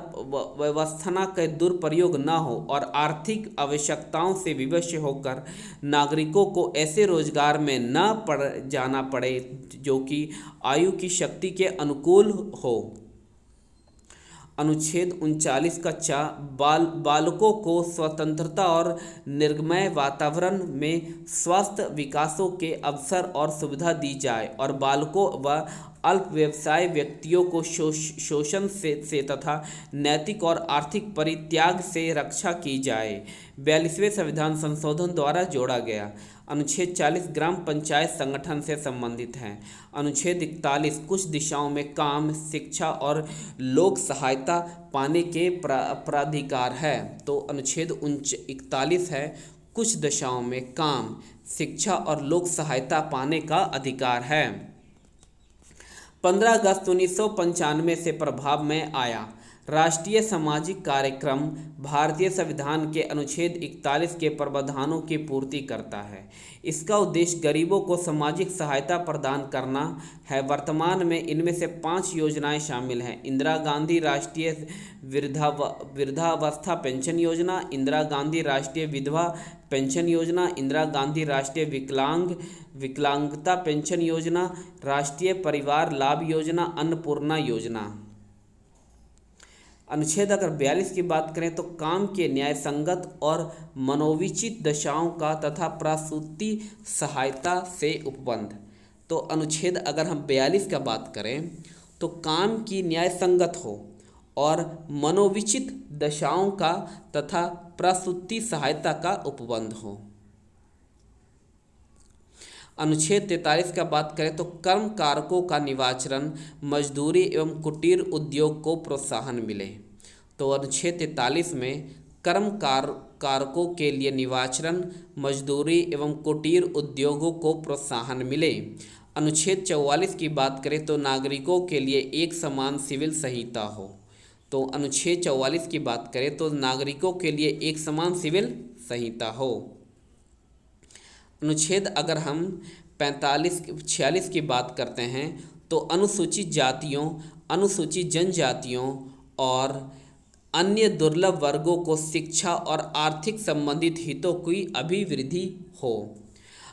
व्यवस्था का दुरुपयोग न हो और आर्थिक आवश्यकताओं से विवश होकर नागरिकों को ऐसे रोजगार में न पड़ जाना पड़े जो कि आयु की शक्ति के अनुकूल हो। अनुच्छेद 39 का चा, बालकों को स्वतंत्रता और निर्भय वातावरण में स्वस्थ विकासों के अवसर और सुविधा दी जाए और बालकों व अल्प व्यवसाय व्यक्तियों को शोषण से तथा नैतिक और आर्थिक परित्याग से रक्षा की जाए। 42वें संविधान संशोधन द्वारा जोड़ा गया। अनुच्छेद 40 ग्राम पंचायत संगठन से संबंधित है। अनुच्छेद 41 कुछ दिशाओं में काम, शिक्षा और लोक सहायता पाने के प्राधिकार है। तो अनुच्छेद 41 है, कुछ दिशाओं में काम, शिक्षा और लोक सहायता पाने का अधिकार है। 15 अगस्त 1995 से प्रभाव में आया। राष्ट्रीय सामाजिक कार्यक्रम भारतीय संविधान के अनुच्छेद 41 के प्रावधानों की पूर्ति करता है। इसका उद्देश्य गरीबों को सामाजिक सहायता प्रदान करना है। वर्तमान में इनमें से 5 योजनाएं शामिल हैं: इंदिरा गांधी राष्ट्रीय वृद्धावस्था पेंशन योजना, इंदिरा गांधी राष्ट्रीय विधवा पेंशन योजना, इंदिरा गांधी राष्ट्रीय विकलांगता पेंशन योजना, राष्ट्रीय परिवार लाभ योजना, अन्नपूर्णा योजना। अनुच्छेद अगर 42 की बात करें तो काम के न्यायसंगत और मनोविचित दशाओं का तथा प्रसूति सहायता से उपबंध। तो अनुच्छेद अगर हम 42 का बात करें तो काम की न्यायसंगत हो और मनोविचित दशाओं का तथा प्रसूति सहायता का उपबंध हो। अनुच्छेद 43 का बात करें तो कर्म कारकों का निवारण, मजदूरी एवं कुटीर उद्योग को प्रोत्साहन मिले। तो अनुच्छेद 43 में कर्म कारकों के लिए निवारण, मजदूरी एवं कुटीर उद्योगों को प्रोत्साहन मिले। अनुच्छेद 44 की बात करें तो नागरिकों के लिए एक समान सिविल संहिता हो। तो अनुच्छेद 44 की बात करें तो नागरिकों के लिए एक समान सिविल संहिता हो। अनुच्छेद अगर हम 46 की बात करते हैं तो अनुसूचित जातियों, अनुसूचित जनजातियों और अन्य दुर्लभ वर्गों को शिक्षा और आर्थिक संबंधित हितों की अभिवृद्धि हो।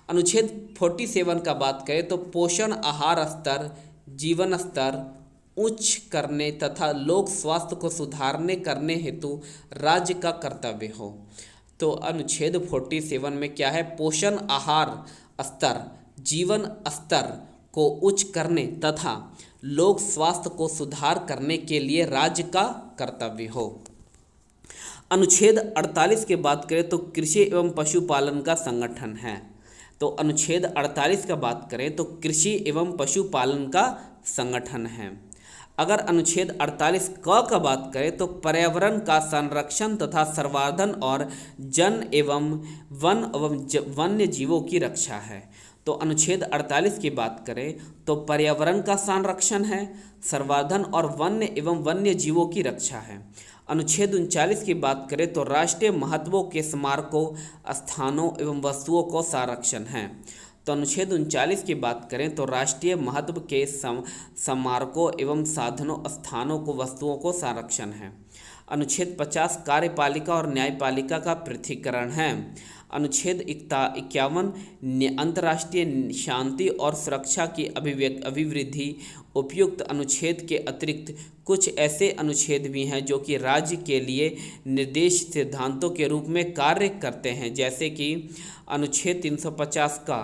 अनुच्छेद 47 का बात करें तो पोषण आहार स्तर, जीवन स्तर उच्च करने तथा लोक स्वास्थ्य को सुधारने करने हेतु राज्य का कर्तव्य हो। तो अनुच्छेद 47 में क्या है? पोषण आहार स्तर, जीवन स्तर को उच्च करने तथा लोक स्वास्थ्य को सुधार करने के लिए राज्य का कर्तव्य हो। अनुच्छेद 48 की बात करें तो कृषि एवं पशुपालन का संगठन है। तो अनुच्छेद 48 का बात करें तो कृषि एवं पशुपालन का संगठन है। अगर अनुच्छेद 48 का बात करें तो पर्यावरण का संरक्षण तथा संवर्धन और जन एवं वन्य जीवों की रक्षा है। तो अनुच्छेद 48 की बात करें तो पर्यावरण का संरक्षण है, संवर्धन और वन्य जीवों की रक्षा है। अनुच्छेद 39 की बात करें तो राष्ट्रीय महत्वों के स्मारकों, स्थानों एवं वस्तुओं को संरक्षण है। तो अनुच्छेद 39 की बात करें तो राष्ट्रीय महत्व के स्मारकों एवं साधनों, स्थानों को, वस्तुओं को संरक्षण है। अनुच्छेद 50 कार्यपालिका और न्यायपालिका का पृथक्करण है। अनुच्छेद 51 अंतर्राष्ट्रीय शांति और सुरक्षा की अभिवृद्धि। उपयुक्त अनुच्छेद के अतिरिक्त कुछ ऐसे अनुच्छेद भी हैं जो कि राज्य के लिए निर्देश सिद्धांतों के रूप में कार्य करते हैं, जैसे कि अनुच्छेद 350 का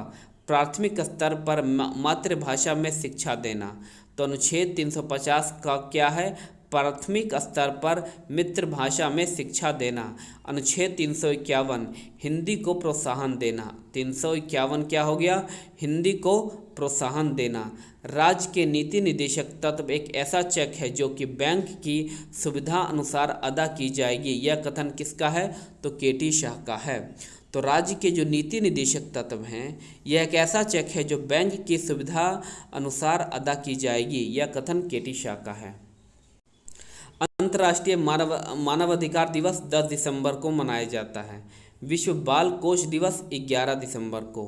प्राथमिक स्तर पर मातृभाषा में शिक्षा देना। तो अनुच्छेद 350 का क्या है? प्राथमिक स्तर पर मातृभाषा में शिक्षा देना। अनुच्छेद 351 हिंदी को प्रोत्साहन देना। 351 क्या हो गया? हिंदी को प्रोत्साहन देना। राज्य के नीति निदेशक तत्व एक ऐसा चेक है जो कि बैंक की सुविधा अनुसार अदा की जाएगी। यह कथन किसका है? तो केटी शाह का है। तो राज्य के जो नीति निदेशक तत्व हैं, यह एक ऐसा चेक है जो बैंक की सुविधा अनुसार अदा की जाएगी। यह कथन केटी शाह का है। अंतर्राष्ट्रीय मानवाधिकार दिवस 10 दिसंबर को मनाया जाता है। विश्व बाल कोष दिवस 11 दिसंबर को,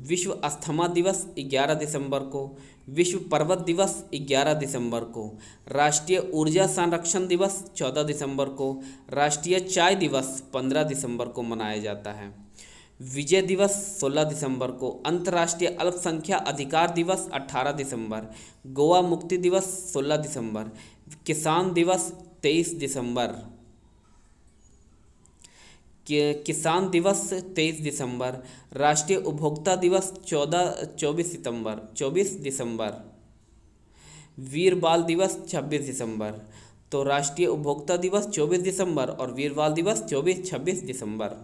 विश्व अस्थमा दिवस 11 दिसंबर को, विश्व पर्वत दिवस 11 दिसंबर को, राष्ट्रीय ऊर्जा संरक्षण दिवस 14 दिसंबर को, राष्ट्रीय चाय दिवस 15 दिसंबर को मनाया जाता है। विजय दिवस 16 दिसंबर को, अंतर्राष्ट्रीय अल्पसंख्यक अधिकार दिवस 18 दिसंबर, गोवा मुक्ति दिवस 16 दिसंबर, किसान दिवस 23 दिसंबर, किसान दिवस 23 दिसंबर, राष्ट्रीय उपभोक्ता दिवस 24 दिसंबर, वीर बाल दिवस 26 दिसंबर। तो राष्ट्रीय उपभोक्ता दिवस 24 दिसंबर और वीर बाल दिवस 26 दिसंबर।